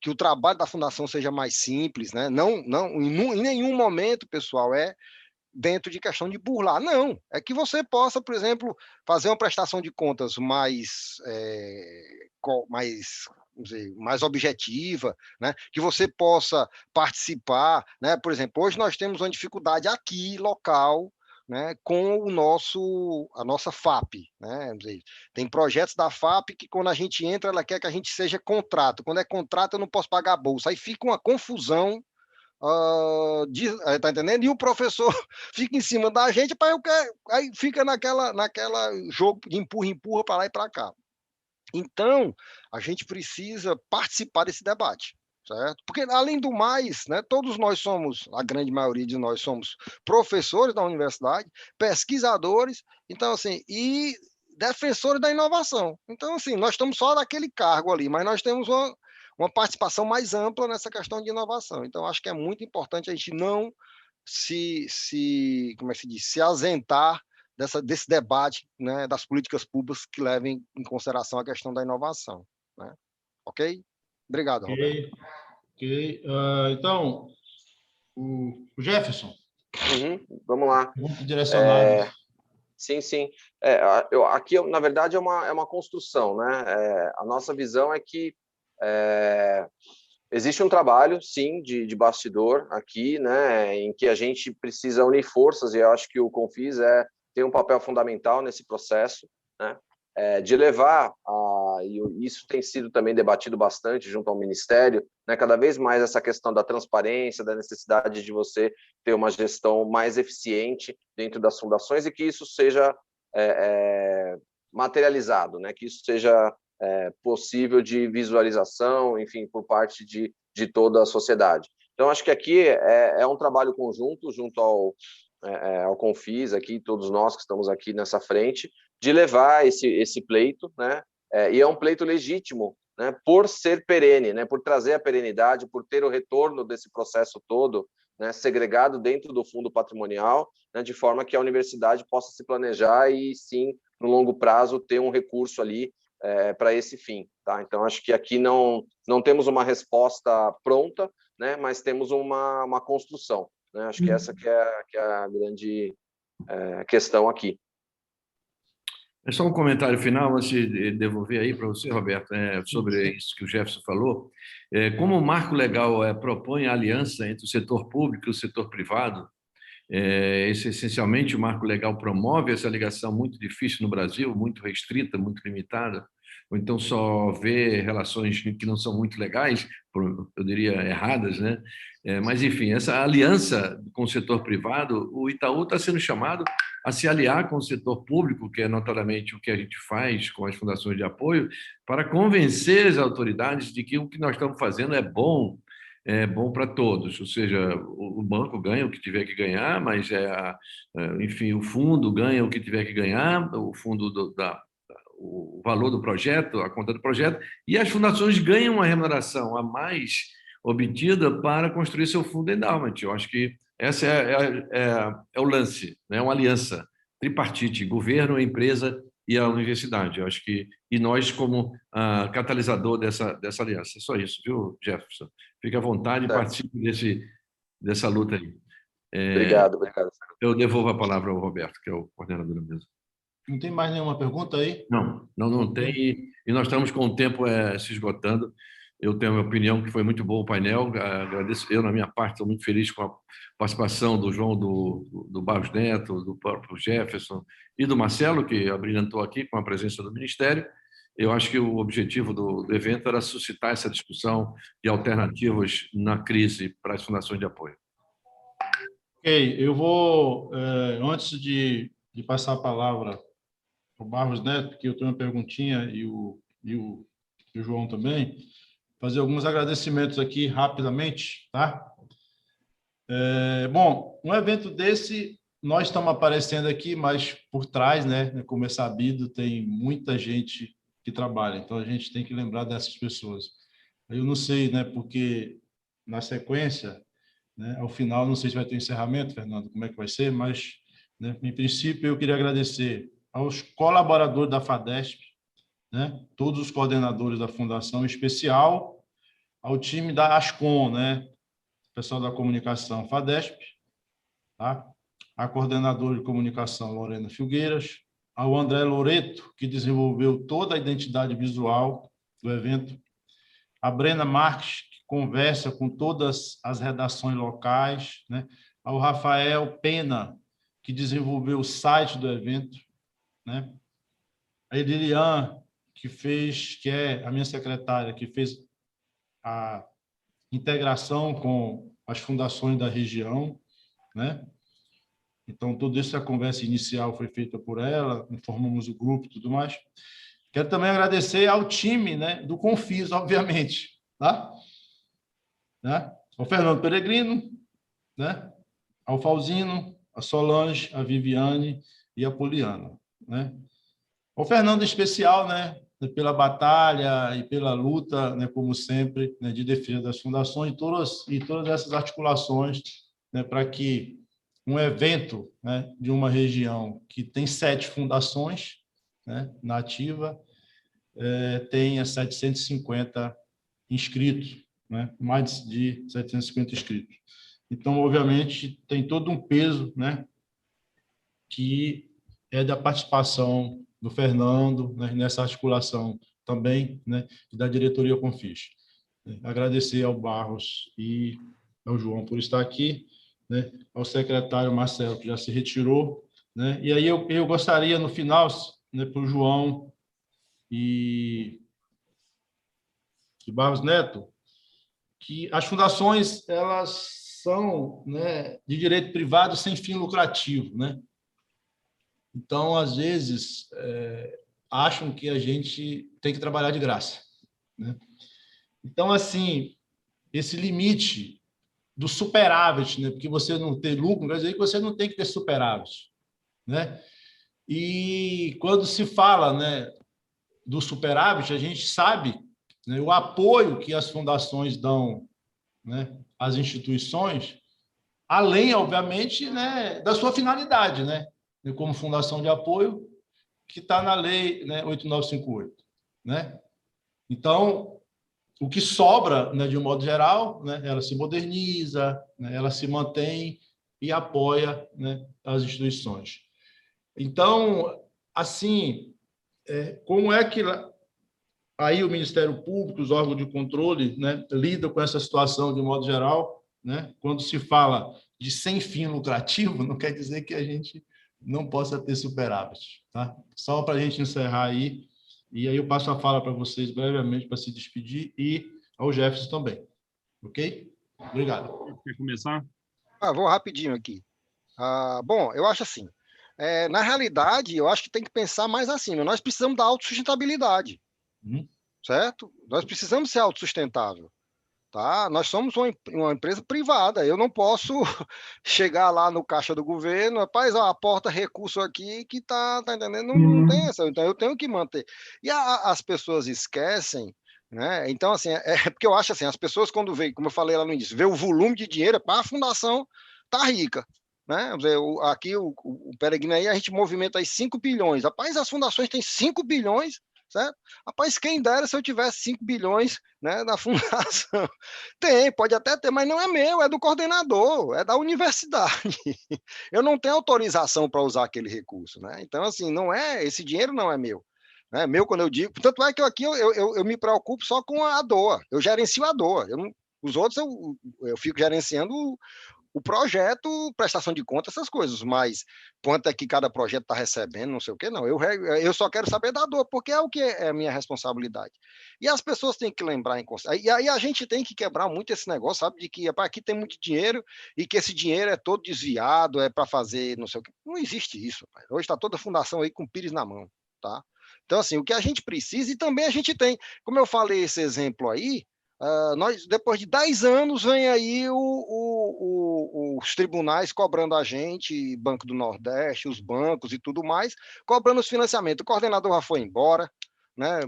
o trabalho da fundação seja mais simples, né? Não, em nenhum momento, pessoal, dentro de questão de burlar. Não, é que você possa, por exemplo, fazer uma prestação de contas vamos dizer, mais objetiva, né? Que você possa participar, né? Por exemplo, hoje nós temos uma dificuldade aqui, local, né, com a nossa FAP, né? Vamos dizer, tem projetos da FAP que quando a gente entra, ela quer que a gente seja contrato. Quando é contrato, eu não posso pagar a bolsa. Aí fica uma confusão. Tá entendendo? E o professor fica em cima da gente, aí fica naquela jogo de empurra para lá e para cá. Então, a gente precisa participar desse debate, certo? Porque, além do mais, né, todos nós somos, a grande maioria de nós somos professores da universidade, pesquisadores, então, assim, e defensores da inovação. Então, assim, nós estamos só naquele cargo ali, mas nós temos uma participação mais ampla nessa questão de inovação. Então, acho que é muito importante a gente não como é que se diz, se ausentar desse debate, né, das políticas públicas que levem em consideração a questão da inovação, né? Ok? Obrigado, Roberto. Ok. Então, o Jefferson. Vamos lá. Muito direcionado. Sim. Aqui, na verdade, é uma construção, né? A nossa visão é que existe um trabalho, sim, de bastidor aqui, né, em que a gente precisa unir forças, e eu acho que o Confis tem um papel fundamental nesse processo, né, de levar, e isso tem sido também debatido bastante junto ao Ministério, né, cada vez mais essa questão da transparência, da necessidade de você ter uma gestão mais eficiente dentro das fundações e que isso seja materializado, né, que isso seja possível de visualização, enfim, por parte de toda a sociedade. Então, acho que aqui é um trabalho conjunto, junto ao Confis, aqui, todos nós que estamos aqui nessa frente, de levar esse pleito, né? E é um pleito legítimo, né? Por ser perene, né? Por trazer a perenidade, por ter o retorno desse processo todo, né? Segregado dentro do fundo patrimonial, né? De forma que a universidade possa se planejar e, sim, no longo prazo, ter um recurso ali para esse fim, tá? Então, acho que aqui não temos uma resposta pronta, né? Mas temos uma construção, né? Acho que essa que é a grande questão aqui. É só um comentário final, antes de devolver aí para você, Roberto, sobre isso que o Jefferson falou. Como o marco legal propõe a aliança entre o setor público e o setor privado, essencialmente o marco legal promove essa ligação muito difícil no Brasil, muito restrita, muito limitada, ou então só vê relações que não são muito legais, eu diria erradas, né? Mas, enfim, essa aliança com o setor privado, o Itaú está sendo chamado a se aliar com o setor público, que é notoriamente o que a gente faz com as fundações de apoio, para convencer as autoridades de que o que nós estamos fazendo é bom para todos, ou seja, o banco ganha o que tiver que ganhar, mas enfim, o fundo ganha o que tiver que ganhar, o fundo o valor do projeto, a conta do projeto, e as fundações ganham uma remuneração a mais obtida para construir seu fundo endowment. Eu acho que essa é o lance, né? Uma aliança tripartite, governo, empresa e a universidade. Eu acho que e nós como catalisador dessa aliança. É só isso, viu, Jefferson? Fique à vontade e participe dessa luta aí. Obrigado. Eu devolvo a palavra ao Roberto, que é o coordenador da mesa. Não tem mais nenhuma pergunta aí? Não tem. E nós estamos com o tempo se esgotando. Eu tenho a minha opinião que foi muito bom o painel. Agradeço. Eu, na minha parte, estou muito feliz com a participação do João do Barros Neto, do próprio Jefferson e do Marcelo, que abrilhantou aqui com a presença do Ministério. Eu acho que o objetivo do evento era suscitar essa discussão de alternativas na crise para as fundações de apoio. Ok, eu vou, antes de passar a palavra para o Barros Neto, porque eu tenho uma perguntinha e o João também, fazer alguns agradecimentos aqui rapidamente, tá? Bom, um evento desse, nós estamos aparecendo aqui, mas por trás, né, como é sabido, tem muita gente que trabalha, então a gente tem que lembrar dessas pessoas. Eu não sei, né, porque na sequência, né, ao final, não sei se vai ter encerramento, Fernando, como é que vai ser, mas, né, em princípio, eu queria agradecer aos colaboradores da FADESP, né, todos os coordenadores da Fundação, em especial ao time da Ascom, né, pessoal da comunicação FADESP, tá? A coordenadora de comunicação Lorena Filgueiras, ao André Loreto, que desenvolveu toda a identidade visual do evento, a Brena Marques, que conversa com todas as redações locais, né? Ao Rafael Pena, que desenvolveu o site do evento, né? A Edilian, que é a minha secretária, que fez a integração com as fundações da região, né? Então, toda essa conversa inicial foi feita por ela, informamos o grupo e tudo mais. Quero também agradecer ao time, né, do Confis, obviamente, tá? Né? Ao Fernando Peregrino, né? Ao Falzino, a Solange, a Viviane e a Poliana, né? Ao Fernando em especial, né, pela batalha e pela luta, né, como sempre, né, de defesa das fundações e todas essas articulações, né, para que um evento, né, de uma região que tem 7 fundações, né, na ativa, tenha 750 inscritos, né, mais de 750 inscritos. Então, obviamente, tem todo um peso, né, que é da participação do Fernando, né, nessa articulação também, né, e da diretoria Confis. Agradecer ao Barros e ao João por estar aqui, né, ao secretário Marcelo, que já se retirou, né, e aí eu gostaria, no final, né, para o João e Barros Neto, que as fundações, elas são, né, de direito privado sem fim lucrativo, né? Então, às vezes, acham que a gente tem que trabalhar de graça, né? Então, assim, esse limite do superávit, né? Porque você não tem lucro, quer dizer que você não tem que ter superávit, né? E quando se fala, né, do superávit, a gente sabe, né, o apoio que as fundações dão, né, às instituições, além, obviamente, né, da sua finalidade, né, como fundação de apoio, que está na lei, né, 8958. Né? Então, o que sobra, né, de um modo geral, né, ela se moderniza, né, ela se mantém e apoia, né, as instituições. Então, assim, como é que aí o Ministério Público, os órgãos de controle, né, lidam com essa situação de um modo geral, né? Quando se fala de sem fim lucrativo, não quer dizer que a gente não possa ter superávit, tá? Só para a gente encerrar aí, e aí eu passo a fala para vocês brevemente para se despedir e ao Jefferson também, ok? Obrigado. Quer começar? Vou rapidinho aqui. Bom, eu acho assim, na realidade, eu acho que tem que pensar mais assim, nós precisamos da autossustentabilidade, certo? Nós precisamos ser autossustentável. Tá? Nós somos uma empresa privada, eu não posso chegar lá no caixa do governo, rapaz, aporta recurso aqui que tá entendendo? Não tem essa, então eu tenho que manter. E as pessoas esquecem, né? Então, assim, porque eu acho assim, as pessoas quando veem, como eu falei lá no início, vê o volume de dinheiro, a fundação tá rica, né? Aqui o Peregrino aí, a gente movimenta aí 5 bilhões, rapaz, as fundações têm 5 bilhões, certo? Rapaz, quem dera se eu tivesse 5 bilhões, né, na fundação. Tem, pode até ter, mas não é meu, é do coordenador, é da universidade. Eu não tenho autorização para usar aquele recurso, né? Então, assim, esse dinheiro não é meu. né? Meu, quando eu digo... Tanto é que aqui eu me preocupo só com a DOA. Eu gerencio a DOA. Os outros eu fico gerenciando o projeto, prestação de conta, essas coisas, mas quanto é que cada projeto está recebendo, não sei o quê, não. Eu só quero saber da dor, porque é o que é a minha responsabilidade. E as pessoas têm que lembrar em consideração. E aí a gente tem que quebrar muito esse negócio, sabe, de que aqui tem muito dinheiro e que esse dinheiro é todo desviado, é para fazer não sei o quê. Não existe isso, pai. Hoje está toda a fundação aí com o pires na mão, tá? Então, assim, o que a gente precisa, e também a gente tem, como eu falei esse exemplo aí, nós, depois de 10 anos, vem aí os tribunais cobrando a gente, Banco do Nordeste, os bancos e tudo mais, cobrando os financiamentos. O coordenador já foi embora, né?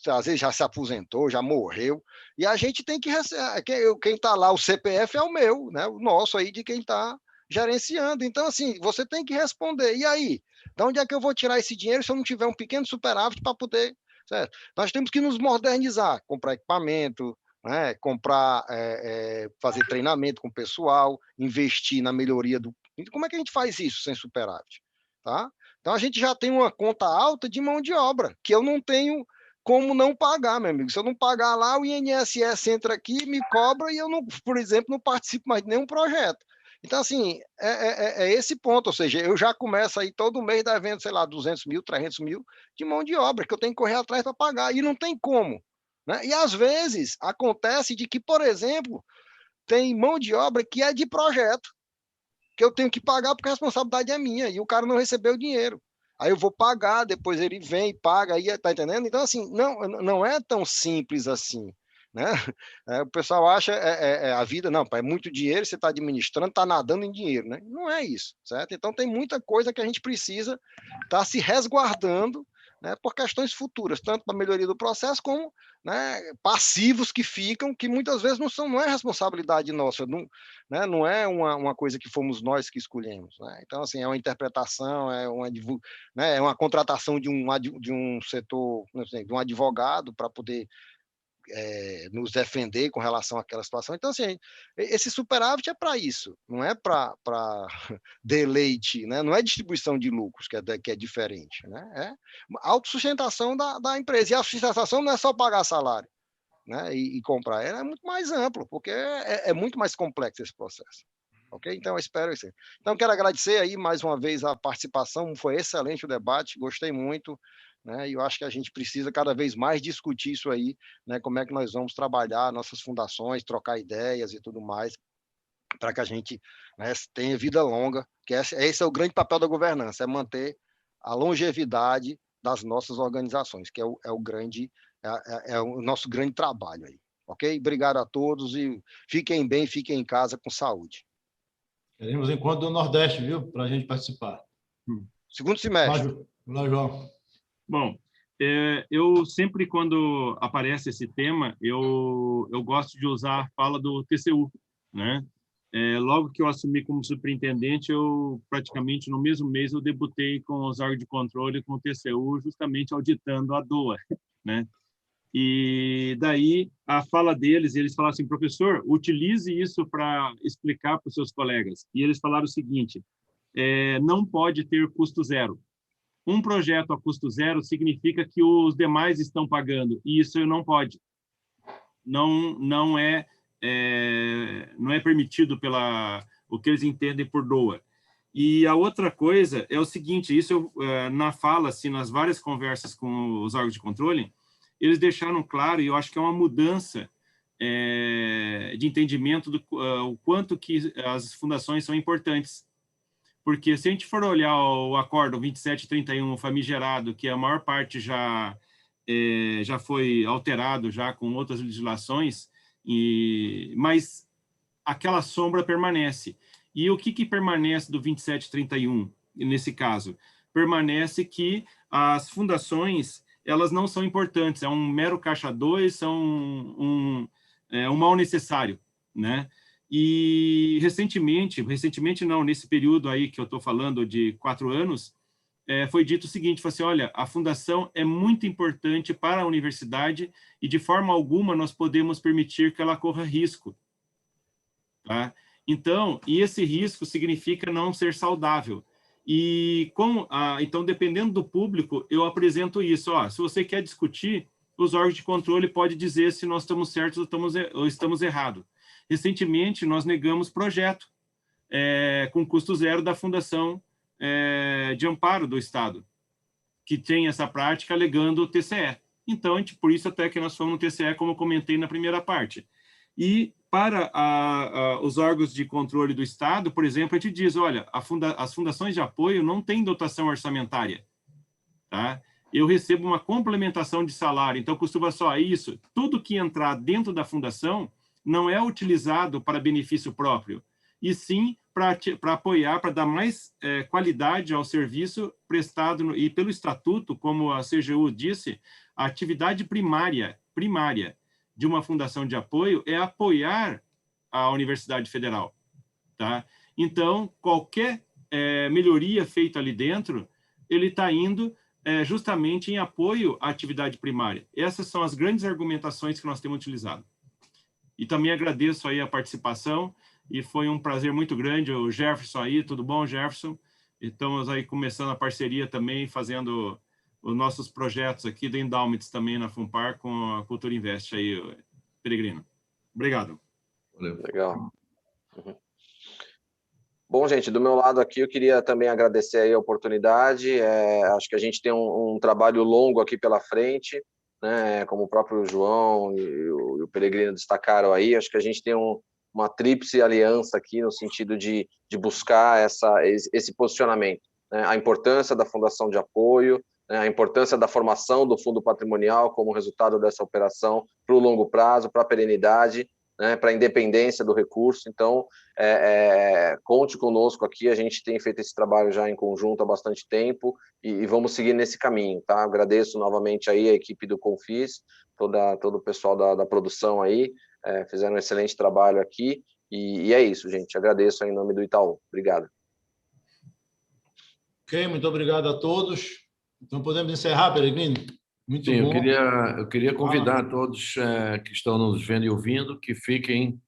Às vezes já se aposentou, já morreu, e a gente tem que receber. Quem está lá, o CPF é o meu, né? O nosso aí de quem está gerenciando. Então, assim, você tem que responder. E aí? De onde é que eu vou tirar esse dinheiro se eu não tiver um pequeno superávit para poder... Certo? Nós temos que nos modernizar, comprar equipamento, né, comprar, fazer treinamento com o pessoal, investir na melhoria do... Como é que a gente faz isso sem superávit? Tá? Então, a gente já tem uma conta alta de mão de obra, que eu não tenho como não pagar, meu amigo. Se eu não pagar lá, o INSS entra aqui, me cobra e eu, não, por exemplo, não participo mais de nenhum projeto. Então, assim, é esse ponto, ou seja, eu já começo aí todo mês devendo, sei lá, 200 mil, 300 mil de mão de obra, que eu tenho que correr atrás para pagar, e não tem como. Né? E às vezes acontece de que, por exemplo, tem mão de obra que é de projeto, que eu tenho que pagar porque a responsabilidade é minha, e o cara não recebeu o dinheiro. Aí eu vou pagar, depois ele vem e paga, aí, tá entendendo? Então, assim, não é tão simples assim. Né? O pessoal acha a vida, não, é muito dinheiro, você está administrando, está nadando em dinheiro. Né? Não é isso, certo? Então tem muita coisa que a gente precisa estar se resguardando, né, por questões futuras, tanto para a melhoria do processo, como, né, passivos que ficam, que muitas vezes não é responsabilidade nossa, não é uma coisa que fomos nós que escolhemos. Né? Então, assim, é uma interpretação, né, é uma contratação de um setor, não sei, de um advogado para poder nos defender com relação àquela situação. Então, assim, esse superávit é para isso, não é para deleite, né? Não é distribuição de lucros, que é diferente. Né? É autossustentação da empresa. E a sustentação não é só pagar salário, né? e comprar, é muito mais amplo, porque é muito mais complexo esse processo. Ok? Então, eu espero isso. Então, quero agradecer aí mais uma vez a participação, foi excelente o debate, gostei muito. Né? E eu acho que a gente precisa cada vez mais discutir isso aí, né? Como é que nós vamos trabalhar nossas fundações, trocar ideias e tudo mais, para que a gente, né, tenha vida longa, que esse é o grande papel da governança, é manter a longevidade das nossas organizações, que é o nosso grande trabalho aí. Ok? Obrigado a todos e fiquem bem, fiquem em casa com saúde. Queremos encontro do Nordeste, viu? Para a gente participar. Segundo semestre. Olá, João. Bom, eu sempre, quando aparece esse tema, eu gosto de usar a fala do TCU, né? Logo que eu assumi como superintendente, eu praticamente no mesmo mês eu debutei com os órgãos de controle, com o TCU, justamente auditando a DOA, né? E daí a fala deles, eles falaram assim, professor, utilize isso para explicar para os seus colegas. E eles falaram o seguinte, não pode ter custo zero. Um projeto a custo zero significa que os demais estão pagando, e isso não pode. Não é permitido o que eles entendem por DOA. E a outra coisa é o seguinte, isso na fala, assim, nas várias conversas com os órgãos de controle, eles deixaram claro, e eu acho que é uma mudança de entendimento do o quanto que as fundações são importantes. Porque se a gente for olhar o Acórdão 2731 famigerado, que a maior parte já foi alterado já com outras legislações, mas aquela sombra permanece. E o que permanece do 2731, nesse caso? Permanece que as fundações, elas não são importantes, é um mero caixa 2, são um mal necessário, né? E recentemente não, nesse período aí que eu estou falando de 4 anos, foi dito o seguinte, foi assim, olha, a fundação é muito importante para a universidade e de forma alguma nós podemos permitir que ela corra risco. Tá? Então, e esse risco significa não ser saudável. E então, dependendo do público, eu apresento isso. Se você quer discutir, os órgãos de controle podem dizer se nós estamos certos ou estamos errados. Recentemente, nós negamos projeto com custo zero da Fundação de Amparo do Estado, que tem essa prática alegando o TCE. Então, por isso até que nós fomos no TCE, como eu comentei na primeira parte. E para os órgãos de controle do Estado, por exemplo, a gente diz, olha, as fundações de apoio não têm dotação orçamentária, tá? Eu recebo uma complementação de salário, então costuma só isso. Tudo que entrar dentro da fundação não é utilizado para benefício próprio, e sim para apoiar, para dar mais qualidade ao serviço prestado, e pelo estatuto, como a CGU disse, a atividade primária de uma fundação de apoio é apoiar a Universidade Federal, tá? Então, qualquer melhoria feita ali dentro, ele está indo justamente em apoio à atividade primária. Essas são as grandes argumentações que nós temos utilizado. E também agradeço aí a participação, e foi um prazer muito grande. O Jefferson aí, tudo bom, Jefferson? Estamos aí começando a parceria também, fazendo os nossos projetos aqui do Endowments também na Funpar com a Cultura Invest aí, Peregrino. Obrigado. Valeu. Legal. Uhum. Bom, gente, do meu lado aqui, eu queria também agradecer aí a oportunidade. Acho que a gente tem um trabalho longo aqui pela frente, né? Como o próprio João e o Peregrino destacaram aí, acho que a gente tem uma tríplice aliança aqui no sentido de buscar esse posicionamento, né? A importância da Fundação de Apoio, né? A importância da formação do fundo patrimonial como resultado dessa operação para o longo prazo, para a perenidade, né? Para a independência do recurso. Então, conte conosco aqui, a gente tem feito esse trabalho já em conjunto há bastante tempo e vamos seguir nesse caminho, tá? Agradeço novamente aí a equipe do Confis, todo o pessoal da produção aí, fizeram um excelente trabalho aqui, e é isso, gente. Agradeço em nome do Itaú. Obrigado. Ok, muito obrigado a todos. Então, podemos encerrar, Peregrino? Muito Sim, bom. eu queria convidar todos que estão nos vendo e ouvindo que fiquem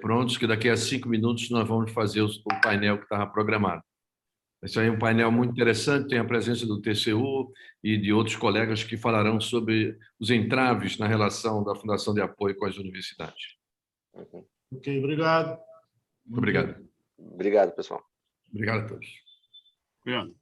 prontos, que daqui a 5 minutos nós vamos fazer o painel que estava programado. Esse aí é um painel muito interessante, tem a presença do TCU e de outros colegas que falarão sobre os entraves na relação da Fundação de Apoio com as universidades. Ok, obrigado. Muito obrigado. Obrigado, pessoal. Obrigado a todos. Obrigado.